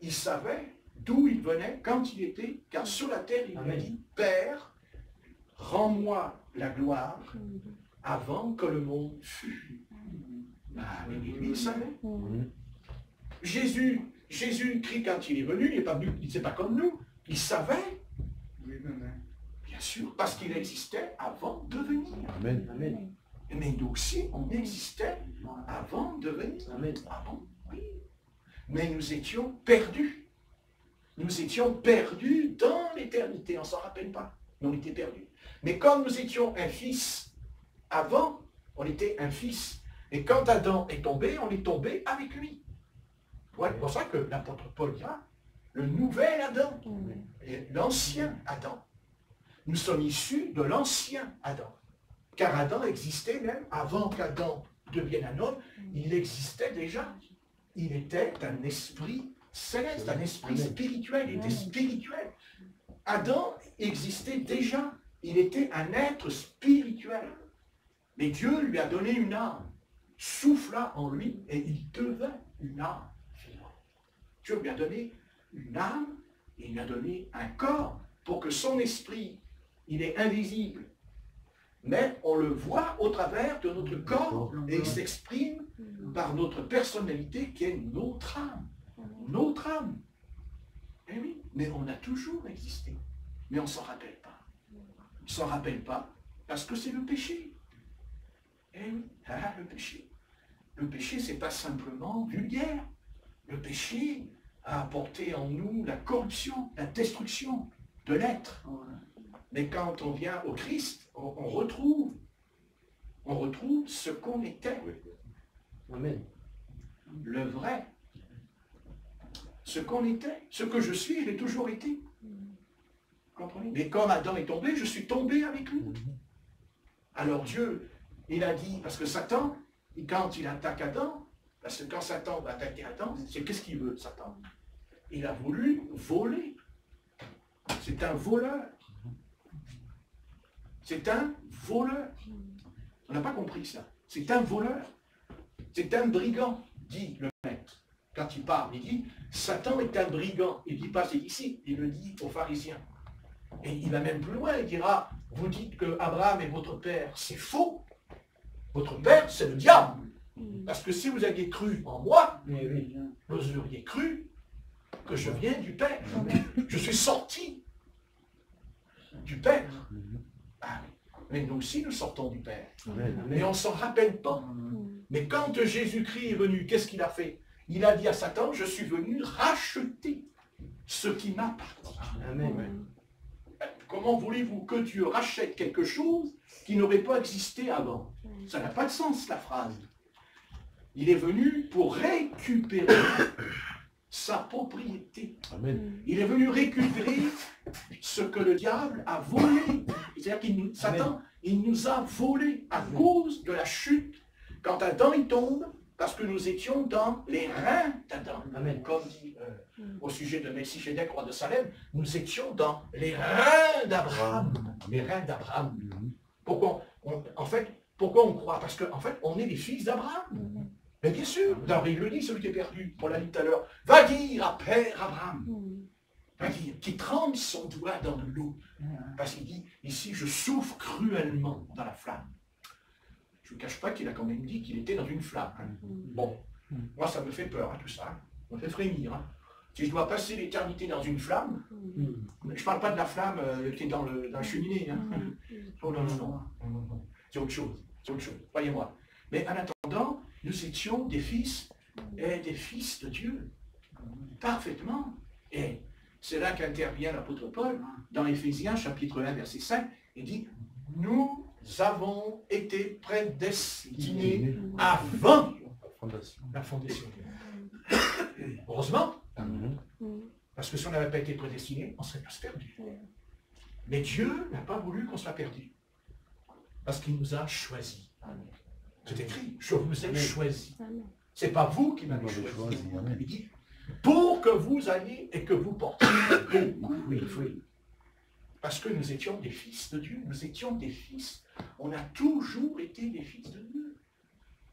il savait d'où il venait, quand il était, car sur la terre, il a dit, Père, rends-moi la gloire avant que le monde fût. Ah, mais lui, il savait. Jésus-Christ, quand il est venu, il n'est pas venu, il n'était pas comme nous. Il savait, bien sûr, parce qu'il existait avant de venir. Mais nous aussi, on existait avant de venir. Ah bon? Oui. Mais nous étions perdus. Nous étions perdus dans l'éternité. On ne s'en rappelle pas. On était perdus. Mais comme nous étions un fils, avant, on était un fils. Et quand Adam est tombé, on est tombé avec lui. Ouais, c'est pour ça que l'apôtre Paul dira, le nouvel Adam, et l'ancien Adam. Nous sommes issus de l'ancien Adam. Car Adam existait même avant qu'Adam devienne un homme, il existait déjà. Il était un esprit céleste, un esprit spirituel, il était spirituel. Adam existait déjà, il était un être spirituel. Mais Dieu lui a donné une âme, souffla en lui et il devint une âme. Dieu lui a donné une âme, et il lui a donné un corps pour que son esprit, il est invisible. Mais on le voit au travers de notre corps et il s'exprime par notre personnalité qui est notre âme. Notre âme. Eh oui, mais on a toujours existé. Mais on ne s'en rappelle pas. On ne s'en rappelle pas parce que c'est le péché. Eh oui, le péché. Le péché, ce n'est pas simplement vulgaire. Le péché a apporté en nous la corruption, la destruction de l'être. Mais quand on vient au Christ, on retrouve ce qu'on était. Amen. Le vrai. Ce qu'on était. Ce que je suis, je l'ai toujours été. Comprenez? Mais comme Adam est tombé, je suis tombé avec lui. Alors Dieu, il a dit, parce que Satan, quand il attaque Adam, parce que quand Satan va attaquer Adam, c'est qu'est-ce qu'il veut, Satan? Il a voulu voler. C'est un voleur. C'est un voleur. On n'a pas compris ça. C'est un voleur. C'est un brigand, dit le maître. Quand il parle, il dit, Satan est un brigand. Il ne dit pas c'est ici, il le dit aux pharisiens. Et il va même plus loin, il dira, vous dites que Abraham est votre père, c'est faux. Votre père, c'est le diable. Parce que si vous aviez cru en moi, vous auriez cru que je viens du Père. Je suis sorti du Père. Ah, mais nous aussi, nous sortons du Père. Mais on ne s'en rappelle pas. Mais quand Jésus-Christ est venu, qu'est-ce qu'il a fait? Il a dit à Satan, je suis venu racheter ce qui m'appartient. Amen. Comment voulez-vous que Dieu rachète quelque chose qui n'aurait pas existé avant? Ça n'a pas de sens, la phrase. Il est venu pour récupérer sa propriété. Amen. Il est venu récupérer ce que le diable a volé. C'est-à-dire qu'il Satan, il nous a volé à cause de la chute. Quand Adam il tombe, parce que nous étions dans les reins d'Adam. Comme dit au sujet de Melchisédek, roi de Salem, nous étions dans les reins d'Abraham. Les reins d'Abraham. Pourquoi on croit? Parce qu'en fait, on est les fils d'Abraham. Mais bien sûr, il le dit, celui qui est perdu, on l'a dit tout à l'heure, va dire à Père Abraham, va dire, qui trempe son doigt dans l'eau, parce qu'il dit, ici, je souffre cruellement dans la flamme. Je ne vous cache pas qu'il a quand même dit qu'il était dans une flamme. Bon, moi, ça me fait peur, tout ça. Ça me fait frémir. Si je dois passer l'éternité dans une flamme, je ne parle pas de la flamme qui est dans la cheminée. Oh non, non. C'est autre chose. C'est autre chose, croyez-moi. Mais en attendant, nous étions des fils et des fils de Dieu. Parfaitement. Et c'est là qu'intervient l'apôtre Paul, dans Éphésiens chapitre 1, verset 5, il dit, nous avons été prédestinés avant la fondation. Heureusement, parce que si on n'avait pas été prédestinés, on serait tous perdus. Mais Dieu n'a pas voulu qu'on soit perdus, parce qu'il nous a choisis. C'est écrit, je vous ai choisi. Ce n'est pas vous qui m'avez choisi. Il dit, pour que vous alliez et que vous portiez beaucoup de fruits. Parce que nous étions des fils de Dieu, nous étions des fils. On a toujours été des fils de Dieu.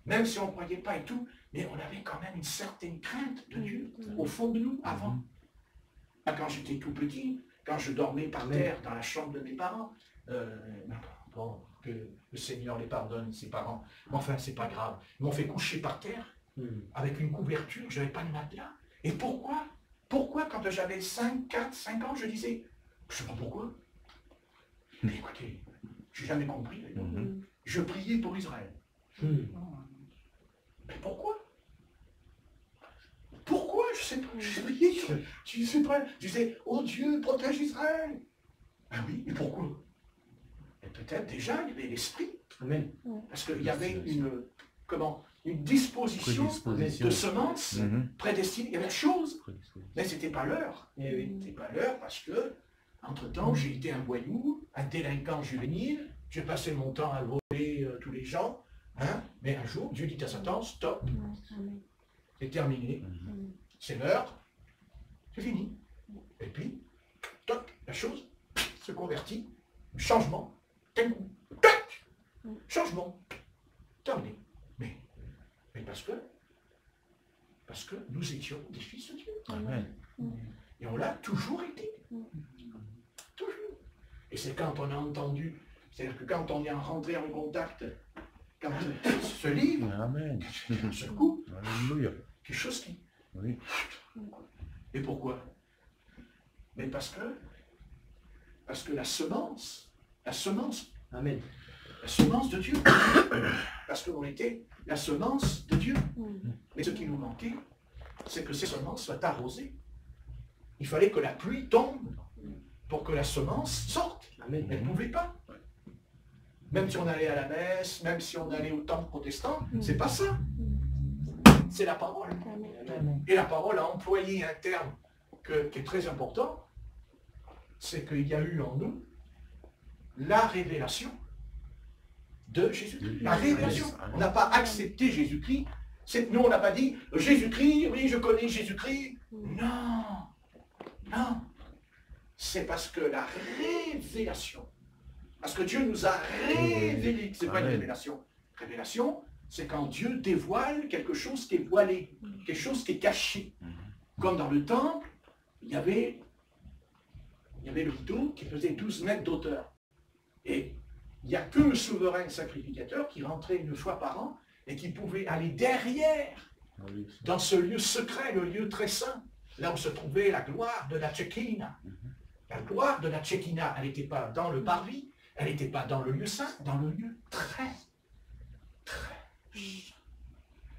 Même si on ne croyait pas et tout, mais on avait quand même une certaine crainte de Dieu au fond de nous avant. Quand j'étais tout petit, quand je dormais par terre dans la chambre de mes parents, bon, que le Seigneur les pardonne, ses parents, mais enfin, c'est pas grave. Ils m'ont fait coucher par terre avec une couverture, je n'avais pas de matelas. Et pourquoi? Pourquoi quand j'avais 4, 5 ans, je disais, je ne sais pas pourquoi. Mais écoutez, je n'ai jamais compris. Je priais pour Israël. Mais pourquoi? Pourquoi? Je ne sais pas. Je priais, je sais pas. Je disais, oh Dieu, protège Israël. Ben oui, mais pourquoi? Et peut-être déjà, il y avait l'esprit. Parce qu'il y avait une disposition Prédisposition. de semences prédestinées. Il y avait chose, Prédisposition. mais ce n'était pas l'heure. Eh oui. C'était pas l'heure parce que, entre-temps, j'ai été un voyou, un délinquant juvénile, j'ai passé mon temps à voler tous les gens, hein, mais un jour, Dieu dit à Satan, stop, c'est terminé, c'est l'heure, c'est fini. Et puis, toc, la chose se convertit, changement, d'un coup, toc, changement, terminé. Mais parce que nous étions des fils de Dieu. Amen. Et on l'a toujours été. Toujours. Et c'est quand on a entendu, c'est-à-dire que quand on est rentré en contact, quand ce livre, Amen. d'un seul coup, Alléluia. quelque chose qui... Oui. Et pourquoi? Mais parce que la semence Amen. de Dieu, parce qu'on était la semence de Dieu. Mais ce qui nous manquait, c'est que ces semences soient arrosées. Il fallait que la pluie tombe pour que la semence sorte. Amen. Elle ne pouvait pas. Même si on allait à la messe, même si on allait au temple protestant, c'est pas ça. C'est la parole. Amen. Et la parole a employé un terme qui est très important, c'est qu'il y a eu en nous la révélation de Jésus-Christ. La révélation. On n'a pas accepté Jésus-Christ. Nous, on n'a pas dit Jésus-Christ, oui, je connais Jésus-Christ. Non. Non. C'est parce que la révélation, parce que Dieu nous a révélé, c'est pas une révélation. Révélation, c'est quand Dieu dévoile quelque chose qui est voilé, quelque chose qui est caché. Comme dans le temple, il y avait le rideau qui faisait 12 mètres d'auteur. Et il n'y a que le souverain sacrificateur qui rentrait une fois par an et qui pouvait aller derrière, dans ce lieu secret, le lieu très saint, là où se trouvait la gloire de la Tchékina. La gloire de la Tchékina, elle n'était pas dans le parvis, elle n'était pas dans le lieu saint, dans le lieu très saint.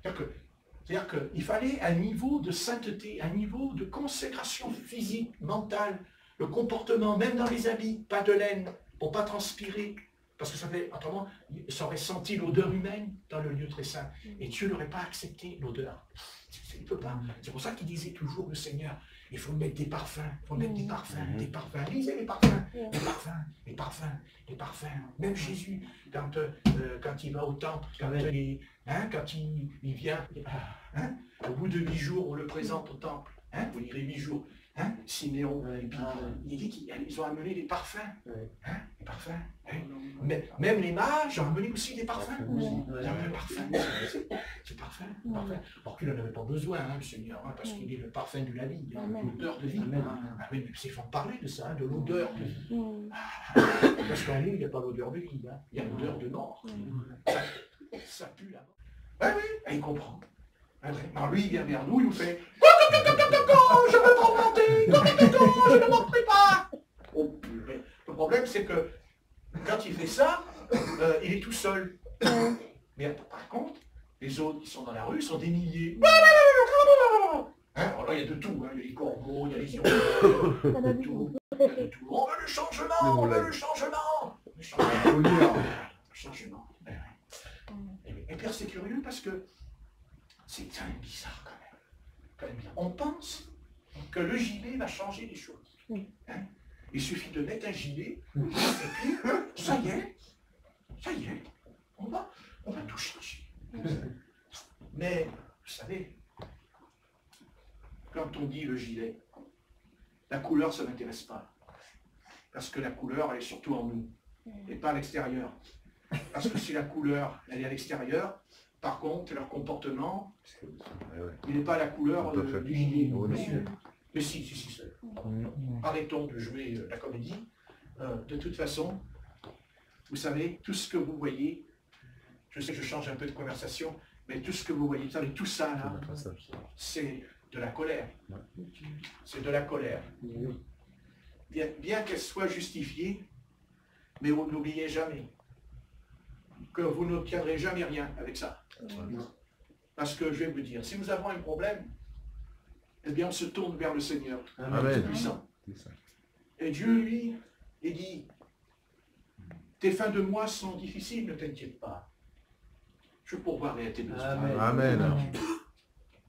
C'est-à-dire qu'il fallait un niveau de sainteté, un niveau de consécration physique, mentale, le comportement, même dans les habits, pas de laine, pour ne pas transpirer, parce que ça fait, autrement, ça aurait senti l'odeur humaine dans le lieu très saint. Et Dieu n'aurait pas accepté l'odeur. Il ne peut pas. C'est pour ça qu'il disait toujours, le Seigneur, il faut mettre des parfums, il faut mettre des parfums, des parfums. Lisez les parfums, les parfums, les parfums, les parfums. Même Jésus, quand il va au temple, quand il vient, au bout de 8 jours, on le présente au temple. Vous lirez 8 jours. Siméon, et puis, il dit qu'ils ont amené des parfums. Des parfums. Mais, même les mages ont amené aussi des parfums. Ils ont amené des parfums. C'est parfum. Alors qu'il n'en avait pas besoin, le Seigneur, parce qu'il est le parfum de la vie, l'odeur de vie. Mais il faut parler de ça, de l'odeur de vie. Parce qu'en nous, il n'y a pas l'odeur de vie, il y a l'odeur de mort. Ça pue la mort. Oui, il comprend. Alors lui, il vient vers nous, il nous fait je veux pas augmenter, je ne manquerai pas. Oh, purée. Le problème, c'est que quand il fait ça, il est tout seul. Mais par contre, les autres qui sont dans la rue sont des milliers. Alors là, il y a de tout. Il y a les corbeaux, il y a les hirondelles, il y a de tout. On veut le changement, on veut le changement. Le changement. Et puis c'est curieux parce que c'est quand même bizarre quand même. On pense que le gilet va changer les choses. Il suffit de mettre un gilet, et puis ça y est, on va tout changer. Mais, vous savez, quand on dit le gilet, la couleur, ça ne m'intéresse pas. Parce que la couleur, elle est surtout en nous, et pas à l'extérieur. Parce que si la couleur, elle est à l'extérieur, par contre, leur comportement, il n'est pas à la couleur du gilet. Mais si. Arrêtons de jouer la comédie. De toute façon, vous savez, tout ce que vous voyez, je sais que je change un peu de conversation, mais tout ce que vous voyez, vous savez, tout ça là, c'est de la colère. C'est de la colère. Bien qu'elle soit justifiée, mais vous n'oubliez jamais que vous n'obtiendrez jamais rien avec ça. Parce que je vais vous dire, si nous avons un problème, eh bien on se tourne vers le Seigneur, le puissant. Et Dieu, lui, il dit, tes fins de mois sont difficiles, ne t'inquiète pas. je pourvoirai à tes besoins. Amen. Amen.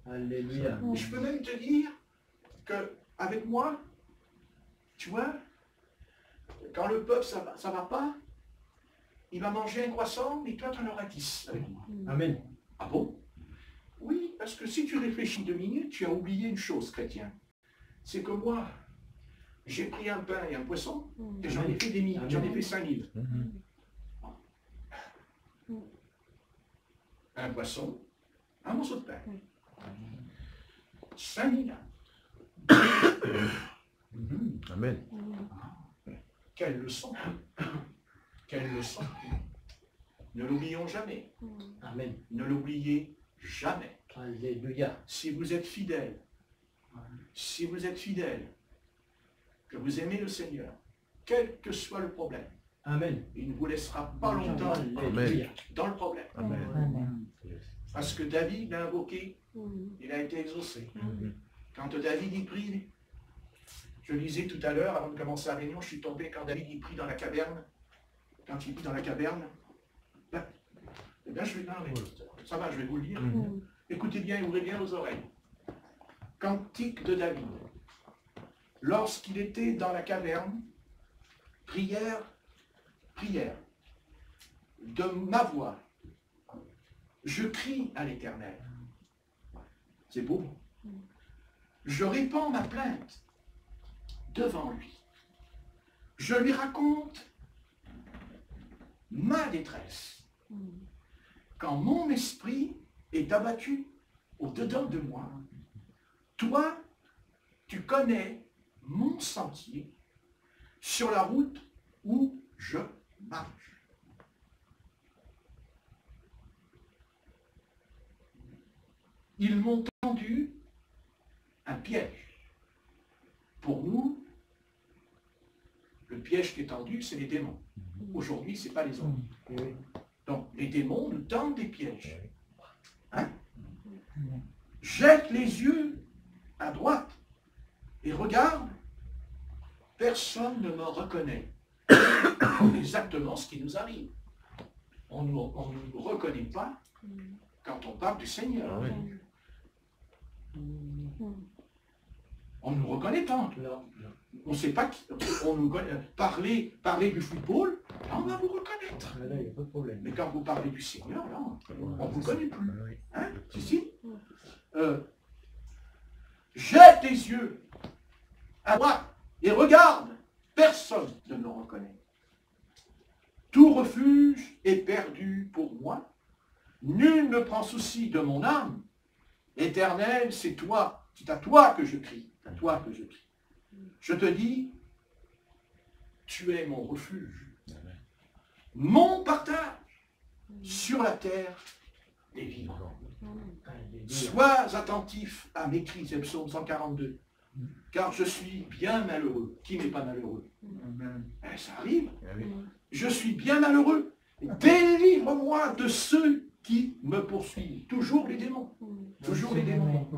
Alléluia. Et je peux même te dire qu'avec moi, tu vois, quand le peuple, ça va pas, il va manger un croissant, mais toi, tu en auras 10 avec moi. Amen. Ah bon? Oui, parce que si tu réfléchis 2 minutes, tu as oublié une chose, chrétien. C'est que moi, j'ai pris un pain et un poisson, et j'en ai fait des mille, j'en ai fait 5000. Un poisson, un morceau de pain. 5000. Amen. Quelle leçon! Quelle leçon! Ne l'oublions jamais. Amen. Ne l'oubliez jamais. Alléluia. Si vous êtes fidèle, que vous aimez le Seigneur, quel que soit le problème, Amen. il ne vous laissera pas longtemps Alléluia. dans le problème. Amen. Parce que David l'a invoqué, il a été exaucé. Quand David y prie, je lisais tout à l'heure, avant de commencer la réunion, je suis tombé quand David y prie dans la caverne. Quand il prie dans la caverne, ben, eh bien, je vais ça va, je vais vous le lire. Écoutez bien, ouvrez bien vos oreilles. Cantique de David. Lorsqu'il était dans la caverne, prière de ma voix. Je crie à l'Éternel. C'est beau. Je répands ma plainte devant lui. Je lui raconte ma détresse. Quand mon esprit est abattu au-dedans de moi, toi, tu connais mon sentier sur la route où je marche. Ils m'ont tendu un piège. Pour nous, le piège qui est tendu, c'est les démons. Aujourd'hui, ce n'est pas les hommes. Donc, les démons nous tendent des pièges. Hein? Jette les yeux à droite et regarde, personne ne me reconnaît. Exactement ce qui nous arrive. On ne nous reconnaît pas quand on parle du Seigneur. On ne nous reconnaît pas. On ne sait pas qui. On nous connaît. Parler du football, là on va vous reconnaître. Là, il n'y a pas de problème. Mais quand vous parlez du Seigneur, là, on ne vous connaît plus. Hein? Si. Jette les yeux à droite et regarde, personne ne me reconnaît. Tout refuge est perdu pour moi. Nul ne prend souci de mon âme. Éternel, c'est toi, c'est à toi que je crie, à toi que je crie. Je te dis, tu es mon refuge, mon partage sur la terre des vivants. Sois attentif à mes cris, c'est le psaume 142, car je suis bien malheureux. Qui n'est pas malheureux? Ça arrive. Je suis bien malheureux. Délivre-moi de ceux qui me poursuivent. Toujours les démons. Toujours les démons.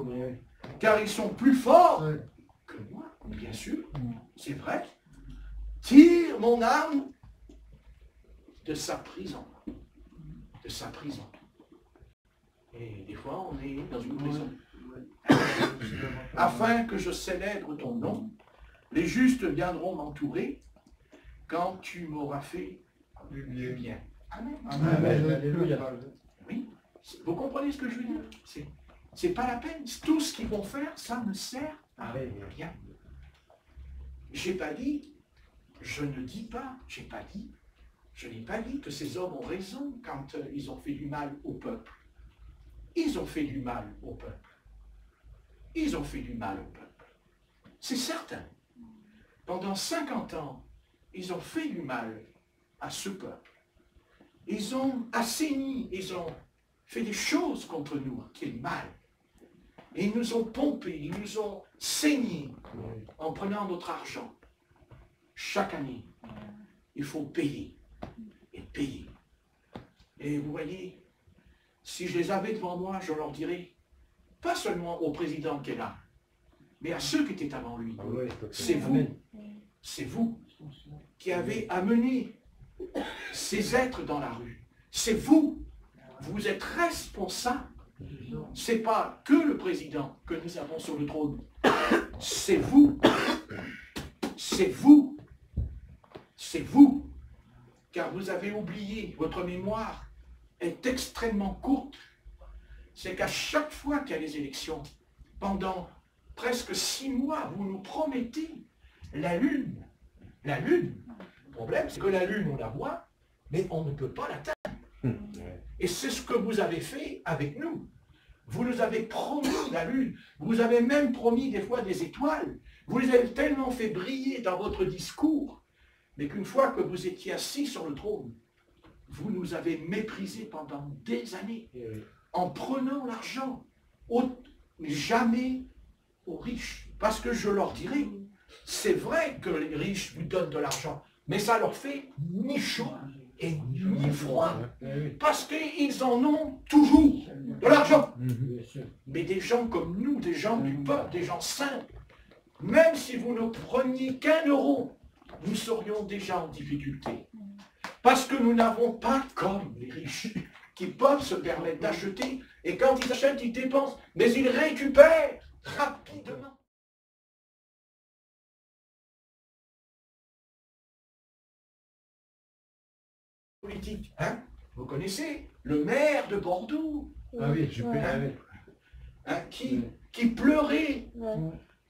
Car ils sont plus forts que moi, bien sûr. C'est vrai. Tire mon âme de sa prison. De sa prison. Et des fois, on est dans une prison. Afin que je célèbre ton nom, les justes viendront m'entourer quand tu m'auras fait du bien. Amen. Alléluia. Oui. Vous comprenez ce que je veux dire? C'est pas la peine. Tout ce qu'ils vont faire, ça ne sert à rien. J'ai pas dit, je ne dis pas, je n'ai pas dit que ces hommes ont raison quand ils ont fait du mal au peuple. Ils ont fait du mal au peuple. Ils ont fait du mal au peuple. C'est certain. Pendant 50 ans, ils ont fait du mal à ce peuple. Ils ont assaini, ils ont fait des choses contre nous, qui est mal. Et ils nous ont pompé, ils nous ont saigné en prenant notre argent. Chaque année, il faut payer et payer. Et vous voyez, si je les avais devant moi, je leur dirais, pas seulement au président qui est là, mais à ceux qui étaient avant lui. C'est vous qui avez amené ces êtres dans la rue. C'est vous vous êtes responsable. Ce n'est pas que le président que nous avons sur le trône. C'est vous. C'est vous. C'est vous. Car vous avez oublié, votre mémoire est extrêmement courte. C'est qu'à chaque fois qu'il y a les élections, pendant presque 6 mois, vous nous promettez la Lune. La Lune. Le problème, c'est que la Lune, on la voit, mais on ne peut pas l'atteindre. Et c'est ce que vous avez fait avec nous. Vous nous avez promis la Lune. Vous avez même promis des fois des étoiles. Vous les avez tellement fait briller dans votre discours, mais qu'une fois que vous étiez assis sur le trône, vous nous avez méprisés pendant des années, en prenant l'argent, jamais aux riches. Parce que je leur dirais, c'est vrai que les riches vous donnent de l'argent, mais ça leur fait ni chaud et ni froid. Parce qu'ils en ont toujours de l'argent. Mais des gens comme nous, des gens du peuple, des gens simples, même si vous ne preniez qu'1 euro, nous serions déjà en difficulté. Parce que nous n'avons pas comme les riches qui peuvent se permettre d'acheter, et quand ils achètent, ils dépensent, mais ils récupèrent rapidement. Politique, hein? Vous connaissez le maire de Bordeaux, Ah oui, je peux. hein, qui pleurait.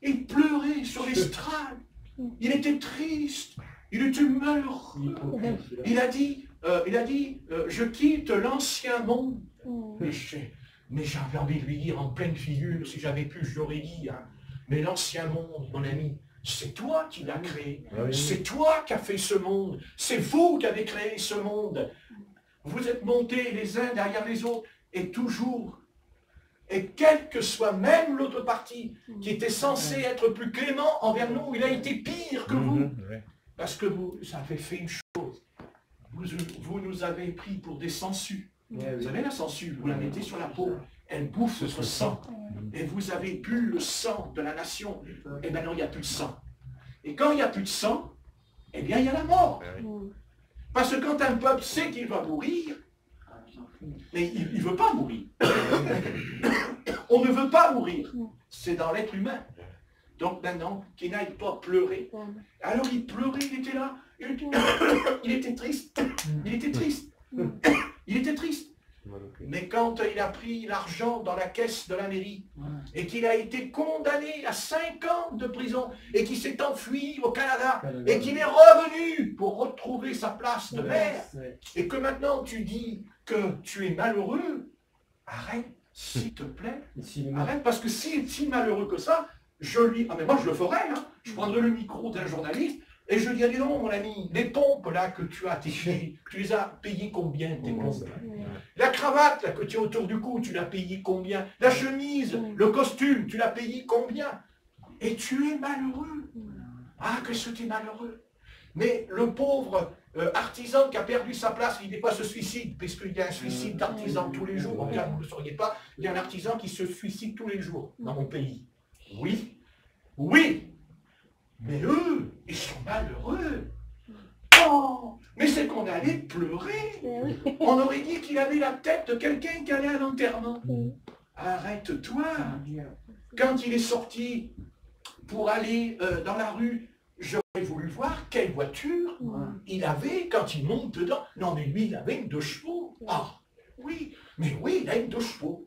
Il pleurait sur l'estrade. Il était triste. Il était malheureux. Il a dit, je quitte l'ancien monde. Mais j'avais envie de lui dire en pleine figure, si j'avais pu, je l'aurais dit. Hein. Mais l'ancien monde, mon ami, c'est toi qui l'as créé. C'est toi qui as fait ce monde. C'est vous qui avez créé ce monde. Vous êtes montés les uns derrière les autres et toujours. Et quel que soit même l'autre parti qui était censé être plus clément envers nous, il a été pire que vous. Parce que vous avez fait une chose. Vous nous avez pris pour des sangsues. Vous savez, la sangsue, vous la mettez sur la peau, elle bouffe votre sang. Et vous avez bu le sang de la nation. Et maintenant, il n'y a plus de sang. Et quand il n'y a plus de sang, eh bien, il y a la mort. Parce que quand un peuple sait qu'il va mourir, mais il ne veut pas mourir. On ne veut pas mourir. C'est dans l'être humain. Donc maintenant, qu'il n'aille pas pleurer. Alors il pleurait, il était là. Il était triste. Il était triste. Il était triste. Mais quand il a pris l'argent dans la caisse de la mairie et qu'il a été condamné à 5 ans de prison et qu'il s'est enfui au Canada et qu'il est revenu pour retrouver sa place de maire et que maintenant tu dis que tu es malheureux, arrête, s'il te plaît, arrête, parce que s'il est si malheureux que ça, ah mais moi je le ferais, hein. Je prendrais le micro d'un journaliste et je dirais, non mon ami, les pompes là que tu as tes tu les as payées combien tes pompes? La cravate là, que tu as autour du cou, tu l'as payée combien? La chemise, le costume, tu l'as payé combien? Et tu es malheureux. Ah, que tu es malheureux. Mais le pauvre artisan qui a perdu sa place, il n'est pas se suicide, puisqu'il y a un suicide d'artisan tous les jours. En cas où vous ne le sauriez pas, il y a un artisan qui se suicide tous les jours dans mon pays. Oui, oui, mais eux, ils sont malheureux. Oh, mais c'est qu'on allait pleurer. On aurait dit qu'il avait la tête de quelqu'un qui allait à l'enterrement. Arrête-toi. Quand il est sorti pour aller dans la rue, j'aurais voulu voir quelle voiture il avait quand il monte dedans. Non, mais lui, il avait une 2 chevaux. Ah, oui, mais oui, il a une 2 chevaux.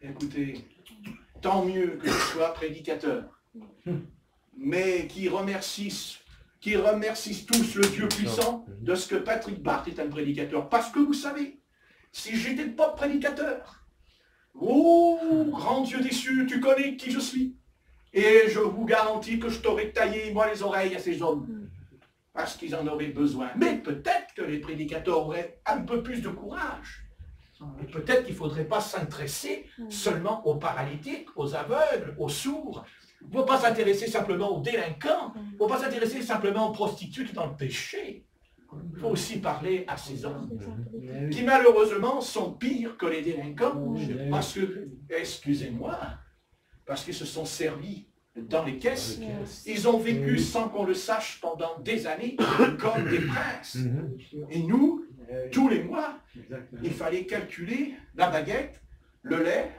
Écoutez, tant mieux que je sois prédicateur, mais qui remercissent tous le Dieu puissant de ce que Patrick Bart est un prédicateur. Parce que vous savez, si j'étais pas prédicateur, oh, grand Dieu des cieux, tu connais qui je suis. Et je vous garantis que je t'aurais taillé, moi, les oreilles à ces hommes. Parce qu'ils en auraient besoin. Mais peut-être que les prédicateurs auraient un peu plus de courage. Et peut-être qu'il ne faudrait pas s'intéresser seulement aux paralytiques, aux aveugles, aux sourds. Il ne faut pas s'intéresser simplement aux délinquants. Il ne faut pas s'intéresser simplement aux prostituées qui sont dans le péché. Il faut aussi parler à ces hommes qui malheureusement sont pires que les délinquants. Parce que, excusez-moi, parce qu'ils se sont servis dans les caisses. Yes. Ils ont vécu sans qu'on le sache pendant des années comme des princes. Et nous, tous les mois, Exactement. il fallait calculer la baguette, le lait,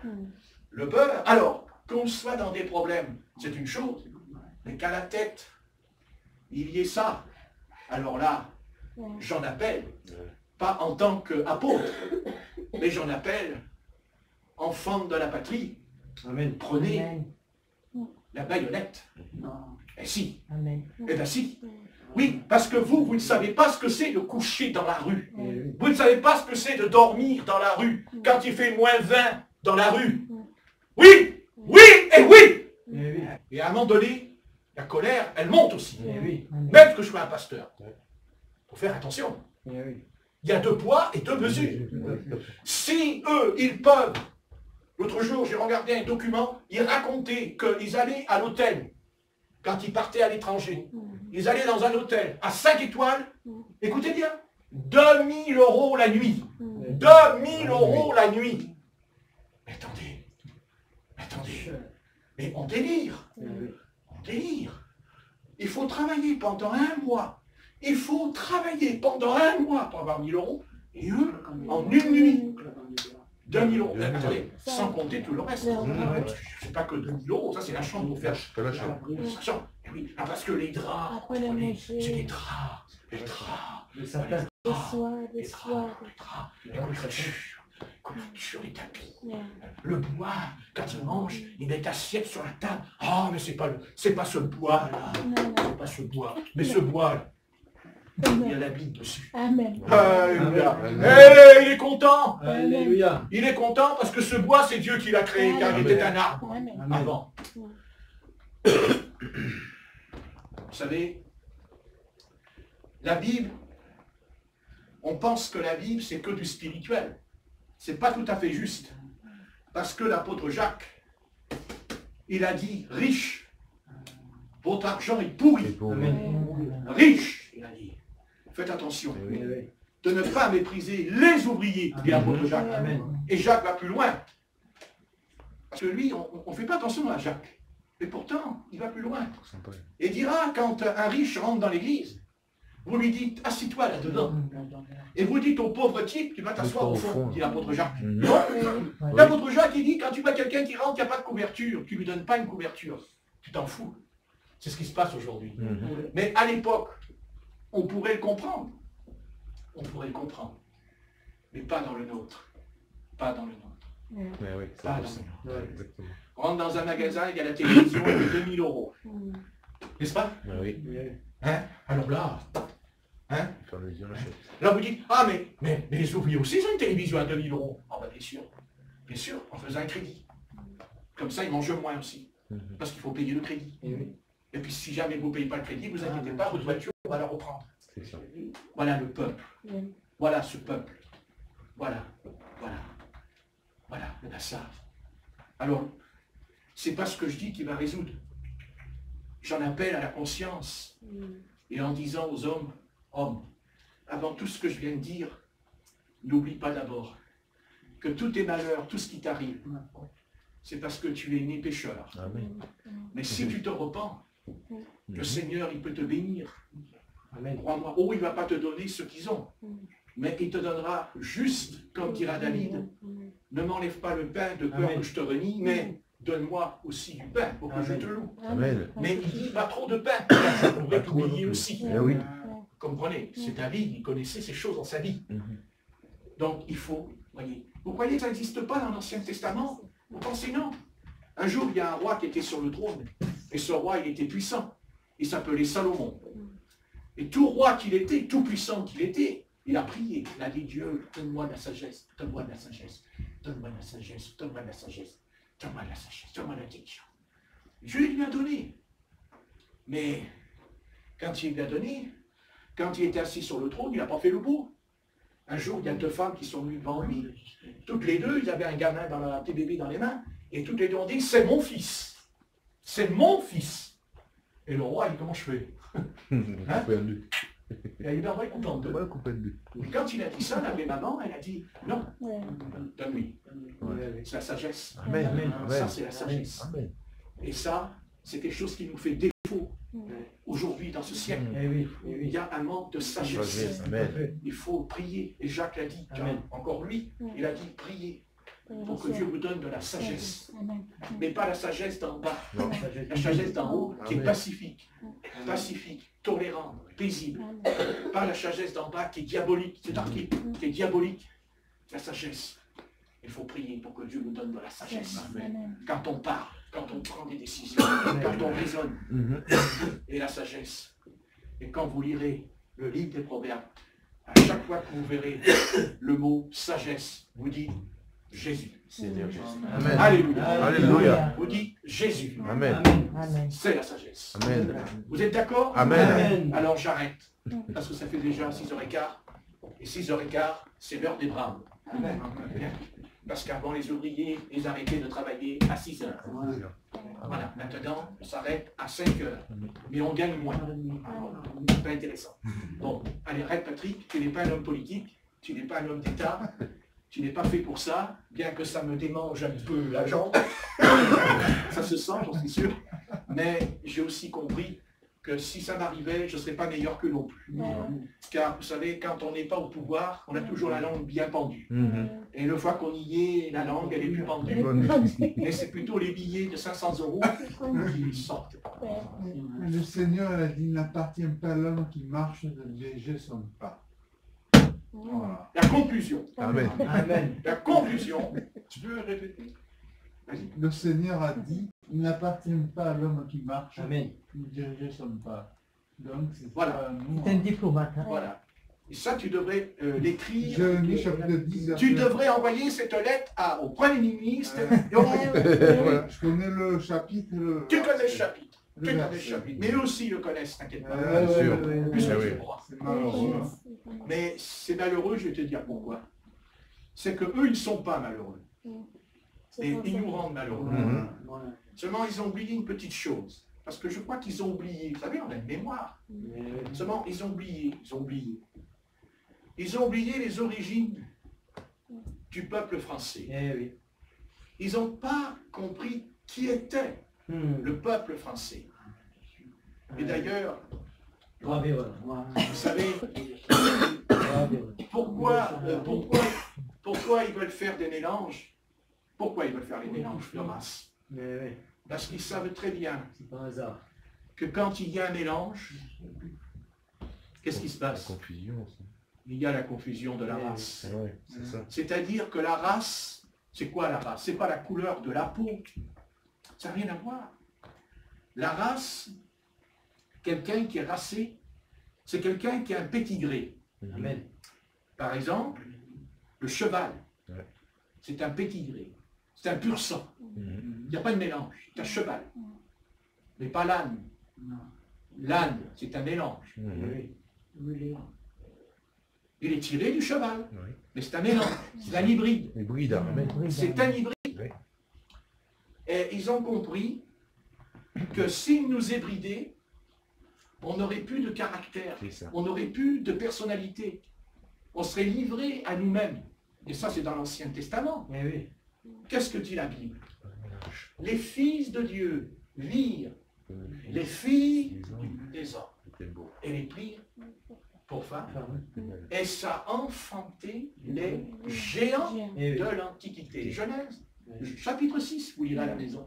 le beurre. Alors, qu'on soit dans des problèmes, c'est une chose, mais qu'à la tête, il y ait ça. Alors là, j'en appelle, pas en tant qu'apôtre, mais j'en appelle enfant de la patrie. Amen. Prenez Amen. la baïonnette. Eh si, Amen. eh bien si. Oui, parce que vous ne savez pas ce que c'est de coucher dans la rue. Eh oui. Vous ne savez pas ce que c'est de dormir dans la rue, quand il fait -20 dans la rue. Oui, oui et oui. Eh oui. Et à un moment donné, la colère, elle monte aussi. Eh oui. Même que je sois un pasteur. Il faut faire attention. Eh oui. Il y a 2 poids et 2 mesures. Si eux, ils peuvent, l'autre jour, j'ai regardé un document, ils racontaient qu'ils allaient à l'hôtel, quand ils partaient à l'étranger. Ils allaient dans un hôtel à 5 étoiles, écoutez bien, 2000 € la nuit. 2000 € la nuit. Mais attendez, mais on délire. Eh oui. On délire. Il faut travailler pendant 1 mois. Il faut travailler pendant 1 mois pour avoir 1000 €. Et eux, en une nuit, 2000 €. Mais attendez, sans compter tout le reste. C'est pas que 2000 €, ça c'est la chambre pour faire. Fais la chambre. Eh oui, ah, parce que les draps, Apprenez à comprenez, manger. c'est des draps, les draps, Le sapin. Des soirs, des les soirs. draps, les couvertures, les tapis. Yeah. Le bois, quand il mange, il met l'assiette sur la table. Ah, mais c'est pas ce bois-là. Non, C'est pas ce bois. Mais ce bois-là, il y a Amen. la Bible dessus. Amen. Alléluia. Amen. Hey, il est content. Alléluia. Il est content parce que ce bois, c'est Dieu qui l'a créé, car il Amen. était un arbre Amen. Amen. avant. Vous savez, la Bible, on pense que la Bible, c'est que du spirituel. C'est pas tout à fait juste. Parce que l'apôtre Jacques, il a dit, riche, votre argent est pourri. Amen. Riche, il a dit. Faites attention Eh oui. de ne pas mépriser les ouvriers, dit l'apôtre Jacques. Amen. Et Jacques va plus loin. Parce que lui, on ne fait pas attention à Jacques. Mais pourtant, il va plus loin. Et dira, quand un riche rentre dans l'église, vous lui dites, assis-toi là-dedans. Et vous dites au pauvre type, tu vas t'asseoir au fond, dit l'apôtre Jacques. Non, l'apôtre Jacques, il dit, quand tu vois quelqu'un qui rentre, il n'y a pas de couverture, tu ne lui donnes pas une couverture. Tu t'en fous. C'est ce qui se passe aujourd'hui. Mais à l'époque, on pourrait le comprendre. On pourrait le comprendre. Mais pas dans le nôtre. Pas dans le nôtre. Pas dans le nôtre. Exactement. On rentre dans un magasin, il y a la télévision de 2000 €. N'est-ce pas? Oui. Hein? Alors là, hein? Faire le lien, achète. Là vous dites, ah mais les ouvriers aussi ils ont une télévision à 2000 €. Ah bah bien sûr, en faisant un crédit. Comme ça ils mangent moins aussi. Parce qu'il faut payer le crédit. Eh oui. Et puis si jamais vous ne payez pas le crédit, vous inquiétez pas, votre voiture, on va la reprendre. C'est ça. Voilà le peuple. Voilà ce peuple. Voilà. Le Nassar. Alors, c'est pas ce que je dis qui va résoudre. J'en appelle à la conscience. Et en disant aux hommes, avant tout ce que je viens de dire, n'oublie pas d'abord que tous tes malheurs, tout ce qui t'arrive, c'est parce que tu es né pécheur. Amen. Mais si tu te repens, le Seigneur, il peut te bénir. Amen. Crois-moi, il ne va pas te donner ce qu'ils ont, mais il te donnera juste, comme dira David, ne m'enlève pas le pain de peur Amen. que je te renie, mais donne-moi aussi du pain pour que je te loue. Amen. Mais il dit pas trop de pain, ça pourrait trop non t'oublier plus. aussi. Eh oui. Comprenez, c'est David, il connaissait ces choses dans sa vie. Donc il faut, voyez. Vous croyez que ça n'existe pas dans l'Ancien Testament? Vous pensez non? Un jour, il y a un roi qui était sur le trône, et ce roi, il était puissant. Il s'appelait Salomon. Et tout roi qu'il était, tout puissant qu'il était, il a prié. Il a dit, Dieu, donne-moi de la sagesse, donne-moi de la sagesse, donne-moi de la sagesse, donne-moi de la sagesse, donne-moi de la sagesse, donne-moi de la diction. Dieu lui a donné. Mais quand il lui a donné, quand il était assis sur le trône, il n'a pas fait le beau. Un jour, il y a 2 femmes qui sont venues devant lui. Toutes les deux, ils avaient un gamin dans un petit bébé dans les mains. Et toutes les deux ont dit, c'est mon fils. C'est mon fils. Et le roi, il dit, comment je fais? Coupé en deux. Et il est bien content de Ouais, coupé en deux. Et quand il a dit ça, la vraie maman, elle a dit, non, donne-lui. Ouais. C'est la sagesse. Amen. Amen. Ça, c'est la sagesse. Amen. Et ça, c'est quelque chose qui nous fait défaut aujourd'hui dans ce siècle. Eh oui, eh Il oui. y a un manque de sagesse. Sagesse, amen. Il faut prier. Et Jacques l'a dit. Amen. Encore lui, il a dit priez pour que Dieu vous donne de la sagesse. Amen. Mais pas la sagesse d'en bas. Non. La sagesse d'en haut qui est Amen. pacifique, tolérante, paisible. Pas la sagesse d'en bas qui est diabolique, c'est marqué, qui est diabolique. La sagesse. Il faut prier pour que Dieu nous donne de la sagesse. Amen. Quand on parle, quand on prend des décisions, quand on raisonne, Mhm. et la sagesse. Et quand vous lirez le livre des Proverbes, à chaque fois que vous verrez le mot sagesse, vous dites Jésus. Seigneur Jésus. Amen. Alléluia. Alléluia. Vous dites Jésus. Amen. Amen. C'est la sagesse. Amen. Vous êtes d'accord? Amen. Amen. Alors j'arrête. Parce que ça fait déjà 6h15. Et 6h15, c'est l'heure des braves. Parce qu'avant, les ouvriers, ils arrêtaient de travailler à 6h. Voilà, maintenant, on s'arrête à 5h. Mais on gagne moins. C'est pas intéressant. Bon, allez, arrête Patrick, tu n'es pas un homme politique, tu n'es pas un homme d'État, tu n'es pas fait pour ça, bien que ça me démange un peu la jambe. Ça se sent, j'en suis sûr. Mais j'ai aussi compris que si ça m'arrivait, je ne serais pas meilleur que non plus. Car vous savez, quand on n'est pas au pouvoir, on a toujours la langue bien pendue. Mhm. Et une fois qu'on y est, la langue, elle est plus pendue. Mais c'est plutôt les billets de 500 € qui sortent. Le Seigneur a dit, n'appartient pas à l'homme qui marche de léger son pas. Voilà. La conclusion. Amen. Amen. La conclusion. Tu peux répéter? Vas-y. Le Seigneur a dit, il n'appartient pas à l'homme qui marche Amen. de léger son pas. Donc c'est Voilà. pas à nous. C'est un diplomate. Hein. Voilà. Et ça, tu devrais l'écrire. Jérémie chapitre 10. Tu devrais envoyer cette lettre au Premier ministre. Et au- Voilà, je connais le chapitre. Tu connais le chapitre. Le Tu connais le verset. chapitre. Mais eux aussi le connaissent, t'inquiète pas. Ouais, Bien sûr. Plus que Ah tu oui. le crois. C'est malheureux. hein. Mais c'est malheureux, je vais te dire pourquoi. C'est que eux, ils ne sont pas malheureux. Et ils nous rendent malheureux. Mhm. Seulement, ils ont oublié une petite chose. Parce que je crois qu'ils ont oublié. Vous savez, on a une mémoire. Seulement, ils ont oublié. Ils ont oublié les origines du peuple français. Eh oui. Ils n'ont pas compris qui était le peuple français. Et d'ailleurs, Grave erreur. vous savez, Grave erreur. pourquoi ils veulent faire des mélanges? Pourquoi ils veulent faire les mélanges de race? Mais oui, Parce qu'ils savent très bien c'est pas un hasard. que quand il y a un mélange, qu'est-ce qui se La passe? confusion aussi. Il y a la confusion de la Oui. race. Ouais, c'est ça. C'est-à-dire que la race, c'est quoi la race? C'est pas la couleur de la peau. Ça n'a rien à voir. La race, quelqu'un qui est racé, c'est quelqu'un qui a un pédigré. Mhm. Amen. Par exemple, le cheval, Ouais. c'est un pédigré. C'est un pur sang. Mhm. Il n'y a pas de mélange. C'est un cheval. Mais pas l'âne. L'âne, c'est un mélange. Mhm. Oui. Il est tiré du cheval. Oui. Mais c'est un mélange. C'est un hybride. Hybride, amen. C'est un hybride. Oui. Et ils ont compris que s'ils nous hybridaient, on n'aurait plus de caractère, C'est ça. on n'aurait plus de personnalité. On serait livré à nous-mêmes. Et ça, c'est dans l'Ancien Testament. Eh oui. Qu'est-ce que dit la Bible? Les fils de Dieu virent les filles des hommes C'était beau. et les prirent pour femmes. Enfin, Et ça a enfanté les géants eh oui. de l'Antiquité. Genèse, chapitre 6, vous lirez à la maison.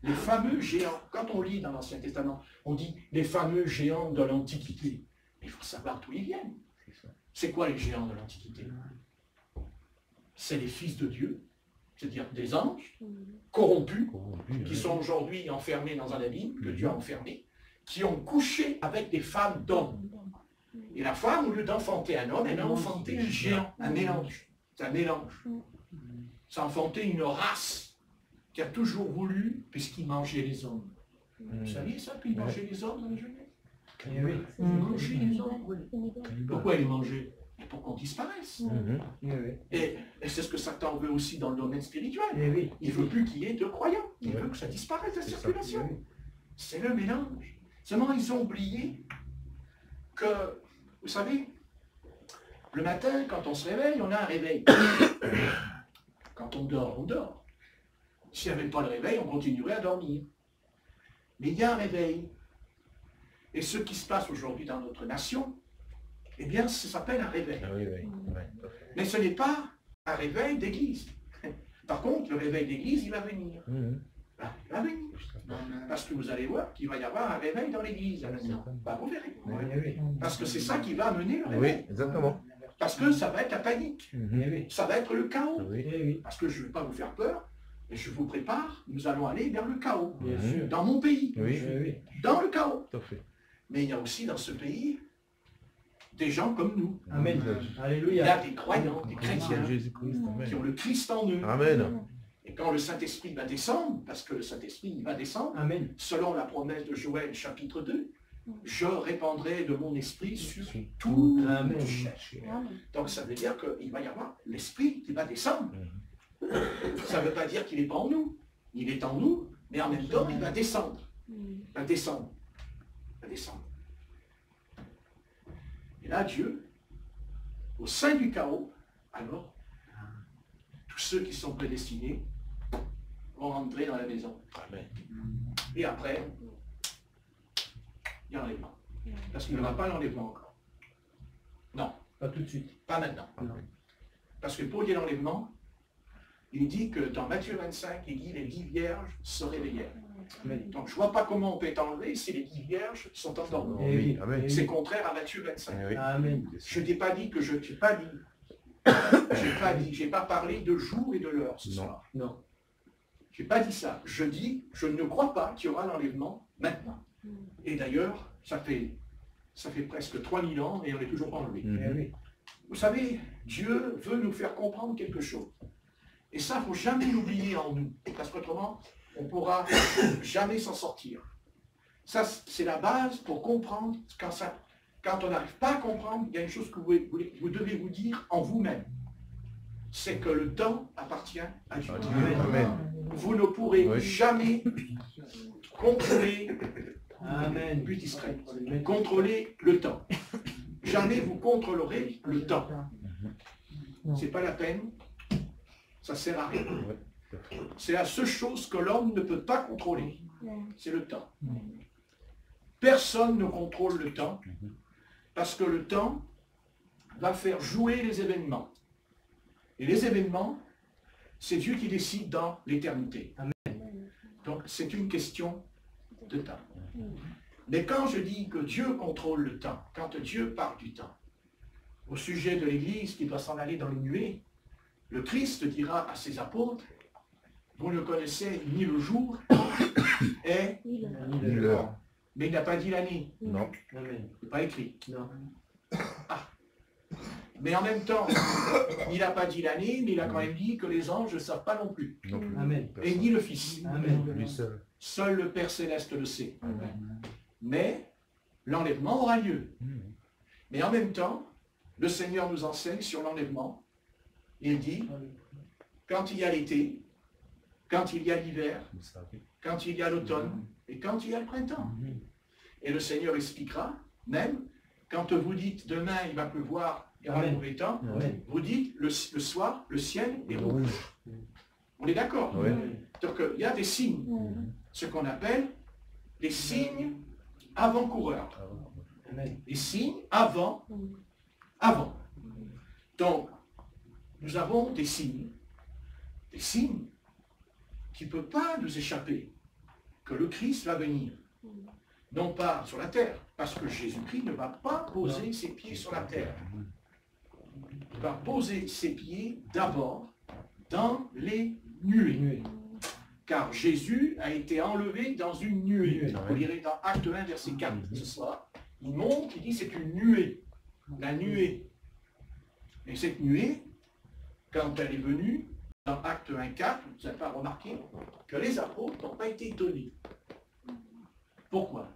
Les fameux géants, quand on lit dans l'Ancien Testament, on dit les fameux géants de l'Antiquité. Il faut savoir d'où ils viennent. C'est ça. C'est quoi les géants de l'Antiquité? C'est les fils de Dieu, c'est-à-dire des anges corrompus, Corrompu, qui hein. sont aujourd'hui enfermés dans un abîme, que Dieu a enfermé, qui ont couché avec des femmes d'hommes. Et la femme, au lieu d'enfanter un homme, elle a enfanté un géant, un mélange. C'est un mélange. Ça a enfanté une race qui a toujours voulu, puisqu'il mangeait les hommes. Vous saviez ça, qu'il mangeait les hommes dans la Genèse? Eh oui. Il mangeait les hommes. Pourquoi il les mangeait? Pour qu'on disparaisse. Mhm. Eh oui. Et c'est ce que Satan veut aussi dans le domaine spirituel. Eh oui. Il ne veut plus qu'il y ait de croyants. Il Ouais. veut que ça disparaisse, la C'est ça. circulation. C'est le mélange. Seulement, ils ont oublié que, vous savez, le matin, quand on se réveille, on a un réveil. Quand on dort, on dort. S'il n'y avait pas le réveil, on continuerait à dormir. Mais il y a un réveil. Et ce qui se passe aujourd'hui dans notre nation, eh bien, ça s'appelle un réveil. Ah oui, oui. Ouais, tout à fait. Mais ce n'est pas un réveil d'église. Par contre, le réveil d'église, il va venir. Ah, il va venir. Parce que vous allez voir qu'il va y avoir un réveil dans l'église. Bah, vous verrez. Parce que c'est ça qui va amener le Oui, réveil. exactement. Parce que ça va être la panique. Ça va être le chaos. Oui. Parce que je ne vais pas vous faire peur, mais je vous prépare, nous allons aller vers le chaos. Bien sûr. Dans mon pays. Oui, Dans le chaos. tout à fait. Mais il y a aussi dans ce pays des gens comme nous. Amen. Il y Alléluia. a des croyants, des chrétiens, Jésus-Christ, qui amen. ont le Christ en eux. Amen. Et quand le Saint-Esprit va descendre, parce que le Saint-Esprit il va descendre, Amen. selon la promesse de Joël chapitre 2, je répandrai de mon esprit sur Sur tout Amen. chair. Donc ça veut dire qu'il va y avoir l'esprit qui va descendre. Ça ne veut pas dire qu'il n'est pas en nous. Il est en nous, mais en même temps, il va descendre. Il va descendre. Il va descendre. Et là, Dieu, au sein du chaos, alors, tous ceux qui sont prédestinés vont rentrer dans la maison. Amen. Et après, il y a l'enlèvement. Parce qu'il n'y aura pas l'enlèvement encore. Non, Pas tout de suite. pas maintenant. Amen. Parce que pour qu'il y ait l'enlèvement, il dit que dans Matthieu 25, il dit les 10 vierges se réveillèrent. Amen. Donc je ne vois pas comment on peut être enlevé si les 10 vierges sont endormies. Eh oui. Amen. C'est contraire à Matthieu 25. Eh oui. Amen. Je n'ai pas dit que je n'ai pas dit. J'ai pas parlé de jour et de l'heure ce Non. soir. Non. Je n'ai pas dit ça. Je dis, je ne crois pas qu'il y aura l'enlèvement maintenant. Et d'ailleurs, ça fait presque 3000 ans et on n'est toujours pas enlevé. Eh oui. Vous savez, Dieu veut nous faire comprendre quelque chose. Et ça, il ne faut jamais l'oublier en nous. Parce qu'autrement, on ne pourra jamais s'en sortir. Ça, c'est la base pour comprendre. Quand on n'arrive pas à comprendre, il y a une chose que vous devez vous dire en vous-même. C'est que le temps appartient à Dieu. Amen. Vous ne pourrez Oui. jamais contrôler, Amen. plus discret, contrôler le temps. Jamais vous contrôlerez le temps. C'est pas la peine. Ça sert à rien. Ouais, tout à fait. C'est la seule chose que l'homme ne peut pas contrôler. C'est le temps. Personne ne contrôle le temps parce que le temps va faire jouer les événements. Et les événements, c'est Dieu qui décide dans l'éternité. Donc c'est une question de temps. Mais quand je dis que Dieu contrôle le temps, quand Dieu parle du temps, au sujet de l'Église qui doit s'en aller dans les nuées, le Christ dira à ses apôtres, vous ne connaissez ni le jour et Ni l'heure. mais il n'a pas dit l'année, Non. Amen. c'est pas écrit. Non. Mais en même temps, il n'a pas dit l'année, mais il a quand même dit que les anges ne savent pas non plus. Non plus. Amen. Et ni le Fils. Amen. Lui seul. Seul le Père Céleste le sait. Amen. Mais l'enlèvement aura lieu. Mais en même temps, le Seigneur nous enseigne sur l'enlèvement. Il dit, quand il y a l'été, quand il y a l'hiver, Vous savez. quand il y a l'automne et quand il y a le printemps. Et le Seigneur expliquera, même, quand vous dites demain il va pleuvoir, il y aura Amen. le mauvais temps, Amen. vous dites le soir, le ciel est rouge. On est d'accord? Oui. Donc il y a des signes, ce qu'on appelle des signes avant-coureurs. Amen. Des signes avant. Donc, nous avons des signes qui ne peuvent pas nous échapper, que le Christ va venir. Non pas sur la terre, parce que Jésus-Christ ne va pas poser ses pieds sur la terre. Il va poser ses pieds d'abord dans les nuées. Car Jésus a été enlevé dans une nuée. Vous lirez dans Acte 1, verset 4 ce soir. Il monte, il dit c'est une nuée. La nuée. Et cette nuée, quand elle est venue, dans Acte 1, 4, vous n'avez pas remarqué que les apôtres n'ont pas été étonnés. Pourquoi?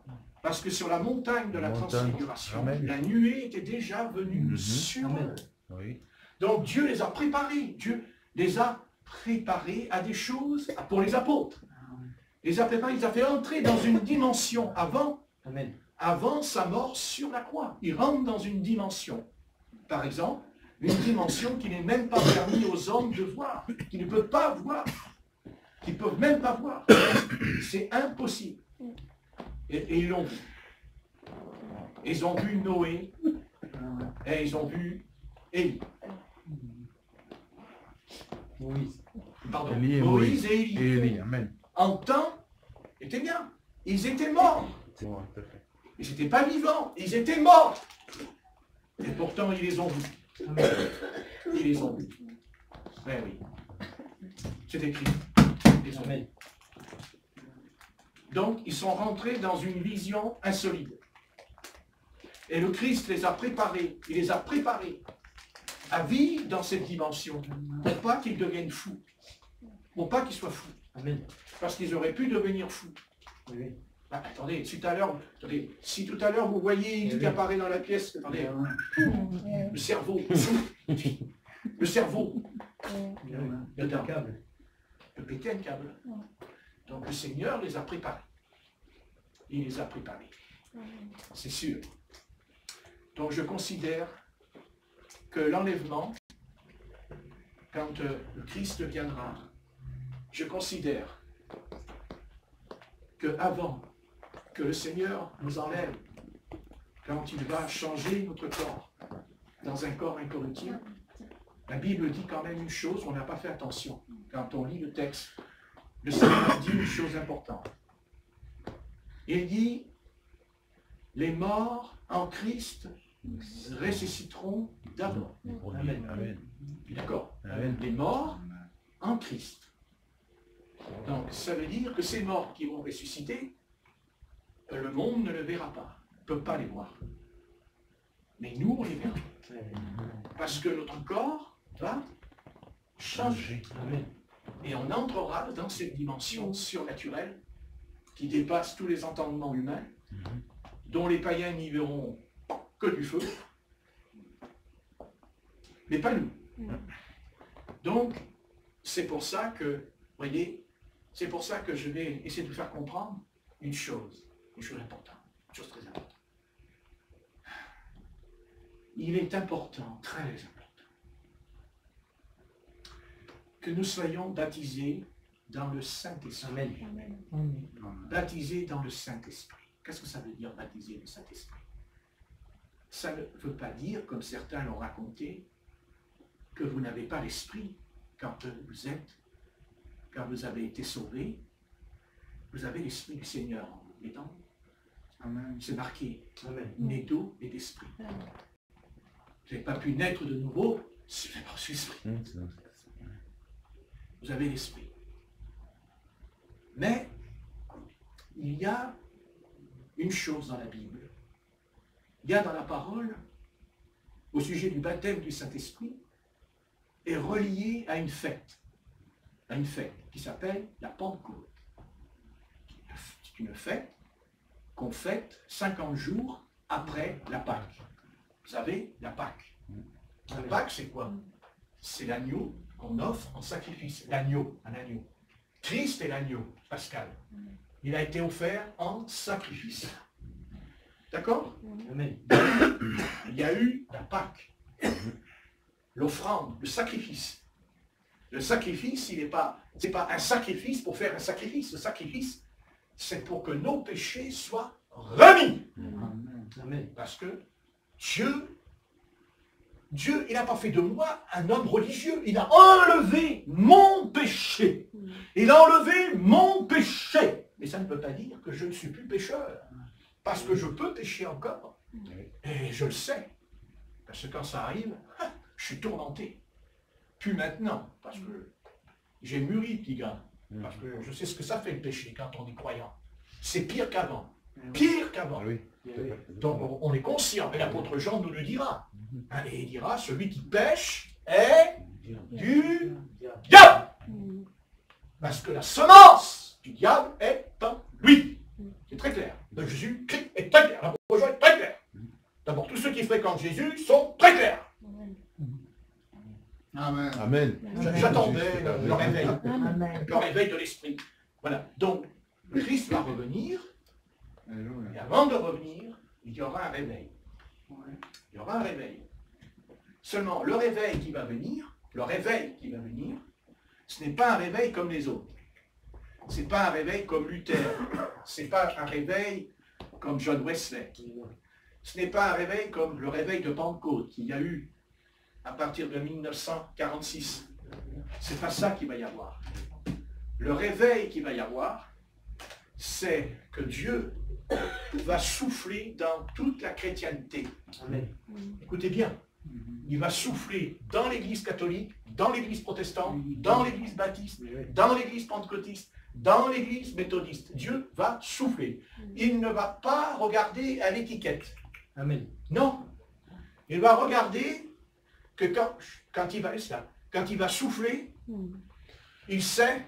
Parce que sur la montagne de la transfiguration, Amen. la nuée était déjà venue sur Amen. eux. Oui. Donc Dieu les a préparés. Dieu les a préparés à des choses pour les apôtres. Il les a préparés, il les a fait entrer dans une dimension Amen. avant sa mort sur la croix. Ils rentrent dans une dimension. Par exemple, une dimension qui n'est même pas permis aux hommes de voir, qui ne peuvent pas voir, qui ne peuvent même pas voir. C'est impossible. Et ils l'ont vu. Ils ont vu Noé et ils ont vu Élie. Moïse. Pardon, Élie et Moïse et Et Élie. Élie, amen. En temps, était bien. Ils étaient morts. C'est bon, tout à fait. Ils n'étaient pas vivants. Ils étaient morts. Et pourtant, ils les ont vus. Ils les ont vus. Ben oui. C'est écrit. Ils les ont vus. Amen. Donc, ils sont rentrés dans une vision insolite. Et le Christ les a préparés. Il les a préparés à vivre dans cette dimension. Pour pas qu'ils deviennent fous. Pour pas qu'ils soient fous. Amen. Parce qu'ils auraient pu devenir fous. Oui. Ah, attendez, si tout à l'heure vous voyez qui apparaît dans la pièce, attendez, le cerveau, le cerveau, Le câble. peut péter un câble. Donc le Seigneur les a préparés. Il les a préparés. C'est sûr. Donc je considère que l'enlèvement, quand le Christ viendra, je considère que avant que le Seigneur nous enlève, quand il va changer notre corps dans un corps incorruptible, la Bible dit quand même une chose, on n'a pas fait attention quand on lit le texte. Le Seigneur dit une chose importante. Il dit, les morts en Christ ressusciteront d'abord. Amen. Amen. D'accord? Amen. Les morts en Christ. Donc, ça veut dire que ces morts qui vont ressusciter, le monde ne le verra pas, ne peut pas les voir. Mais nous, on les verra. Parce que notre corps va changer. Amen. Et on entrera dans cette dimension surnaturelle qui dépasse tous les entendements humains, dont les païens n'y verront que du feu, mais pas nous. Donc, c'est pour ça que, voyez, c'est pour ça que je vais essayer de vous faire comprendre une chose importante, une chose très importante. Il est important, très important, que nous soyons baptisés dans le Saint-Esprit. Amen. Baptisés dans le Saint-Esprit. Qu'est-ce que ça veut dire, baptiser le Saint-Esprit? Ça ne veut pas dire, comme certains l'ont raconté, que vous n'avez pas l'Esprit quand vous avez été sauvés. Vous avez l'Esprit du Seigneur en vous. Amen. C'est marqué, Amen. né d'eau et d'esprit. Vous n'avez pas pu naître de nouveau si vous n'avez pas reçu l'Esprit. Vous avez l'Esprit. Mais il y a une chose dans la Bible. Il y a dans la parole, au sujet du baptême du Saint-Esprit, est reliée à une fête qui s'appelle la Pentecôte. C'est une fête qu'on fête 50 jours après la Pâque. Vous savez, la Pâque. La Pâque, c'est quoi? C'est l'agneau qu'on offre en sacrifice. L'agneau, un agneau. Christ est l'agneau, Pascal. Il a été offert en sacrifice. D'accord? Amen. Il y a eu la Pâque, l'offrande, le sacrifice. Le sacrifice, c'est pas un sacrifice pour faire un sacrifice. Le sacrifice, c'est pour que nos péchés soient remis. Amen. Parce que Dieu, il n'a pas fait de moi un homme religieux. Il a enlevé mon péché. Il a enlevé mon péché. Mais ça ne veut pas dire que je ne suis plus pécheur. Parce que je peux pécher encore. Et je le sais. Parce que quand ça arrive, je suis tourmenté. Plus maintenant. Parce que j'ai mûri, petit gars. Parce que je sais ce que ça fait le péché quand on est croyant. C'est pire qu'avant. Pire qu'avant. Oui. Donc on est conscient. Et l'apôtre Jean nous le dira. Et il dira, celui qui pêche est du diable. Parce que la semence du diable est en lui. C'est très clair. Le Jésus-Christ est très clair. L'apôtre Jean est très clair. D'abord, tous ceux qui fréquentent Jésus sont très clairs. Amen. Amen. J'attendais le réveil. Amen. Le réveil de l'esprit. Voilà. Donc, le Christ va revenir. Et Alléluia. avant de revenir, il y aura un réveil. Il y aura un réveil. Seulement, le réveil qui va venir, ce n'est pas un réveil comme les autres. Ce n'est pas un réveil comme Luther. Ce n'est pas un réveil comme John Wesley. Ce n'est pas un réveil comme le réveil de Pentecôte qu'il y a eu à partir de 1946. C'est pas ça qu'il va y avoir. Le réveil qu'il va y avoir, c'est que Dieu va souffler dans toute la chrétienté. Amen. Écoutez bien, il va souffler dans l'église catholique, dans l'église protestante, dans l'église baptiste, dans l'église pentecôtiste, dans l'église méthodiste. Dieu va souffler. Il ne va pas regarder à l'étiquette. Amen. Non. Il va regarder que quand il va souffler, il sait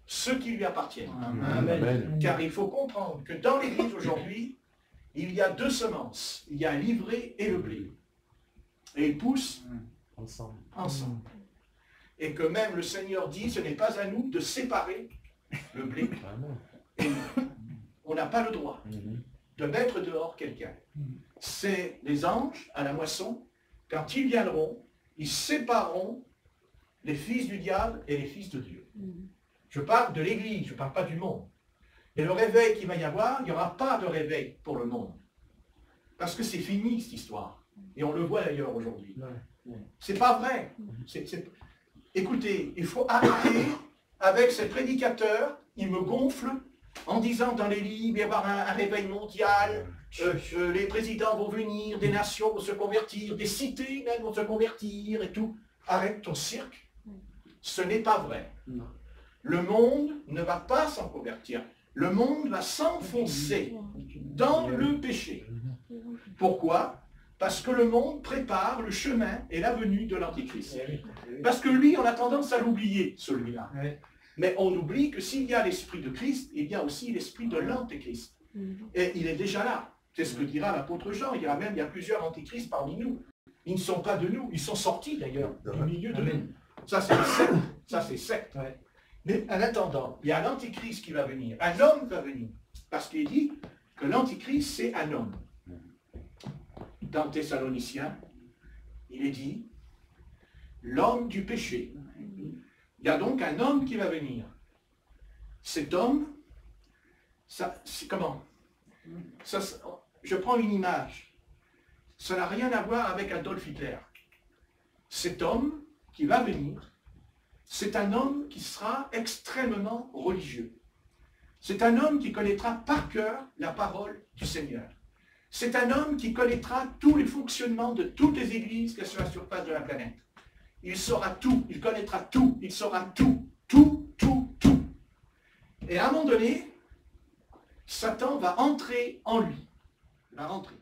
ce qui lui appartient. Amen. Car il faut comprendre que dans l'église aujourd'hui, il y a deux semences. Il y a l'ivraie et le blé. Et ils poussent Ensemble. ensemble. Et que même le Seigneur dit, ce n'est pas à nous de séparer le blé. Et on n'a pas le droit de mettre dehors quelqu'un. C'est les anges à la moisson, quand ils viendront, ils sépareront les fils du diable et les fils de Dieu. Je parle de l'église, je ne parle pas du monde. Et le réveil qu'il va y avoir, il n'y aura pas de réveil pour le monde. Parce que c'est fini cette histoire. Et on le voit d'ailleurs aujourd'hui. C'est pas vrai. Écoutez, il faut arrêter avec ces prédicateurs, ils me gonflent en disant dans les livres, il va y avoir un réveil mondial, les présidents vont venir, des nations vont se convertir, des cités même vont se convertir et tout. Arrête ton cirque. Ce n'est pas vrai. Non. Le monde ne va pas s'en convertir. Le monde va s'enfoncer dans le péché. Pourquoi? Parce que le monde prépare le chemin et la venue de l'Antichrist. Parce que lui, on a tendance à l'oublier, celui-là. Mais on oublie que s'il y a l'esprit de Christ, il y a aussi l'esprit de l'Antéchrist. Et il est déjà là. C'est ce que dira l'apôtre Jean. Il dira même, il y a plusieurs antéchrists parmi nous. Ils ne sont pas de nous. Ils sont sortis d'ailleurs du milieu de nous. Ça, c'est une secte. Ça, c'est secte. Mais en attendant, il y a l'Antéchrist qui va venir. Un homme va venir. Parce qu'il dit que l'Antéchrist, c'est un homme. Dans Thessaloniciens, il est dit l'homme du péché. Il y a donc un homme qui va venir. Cet homme, ça, c'est comment ça, je prends une image. Ça n'a rien à voir avec Adolf Hitler. Cet homme qui va venir, c'est un homme qui sera extrêmement religieux. C'est un homme qui connaîtra par cœur la parole du Seigneur. C'est un homme qui connaîtra tous les fonctionnements de toutes les églises qu'il y a sur la surface de la planète. Il saura tout, il connaîtra tout, il saura tout, tout, tout, tout. Et à un moment donné, Satan va entrer en lui. Il va rentrer.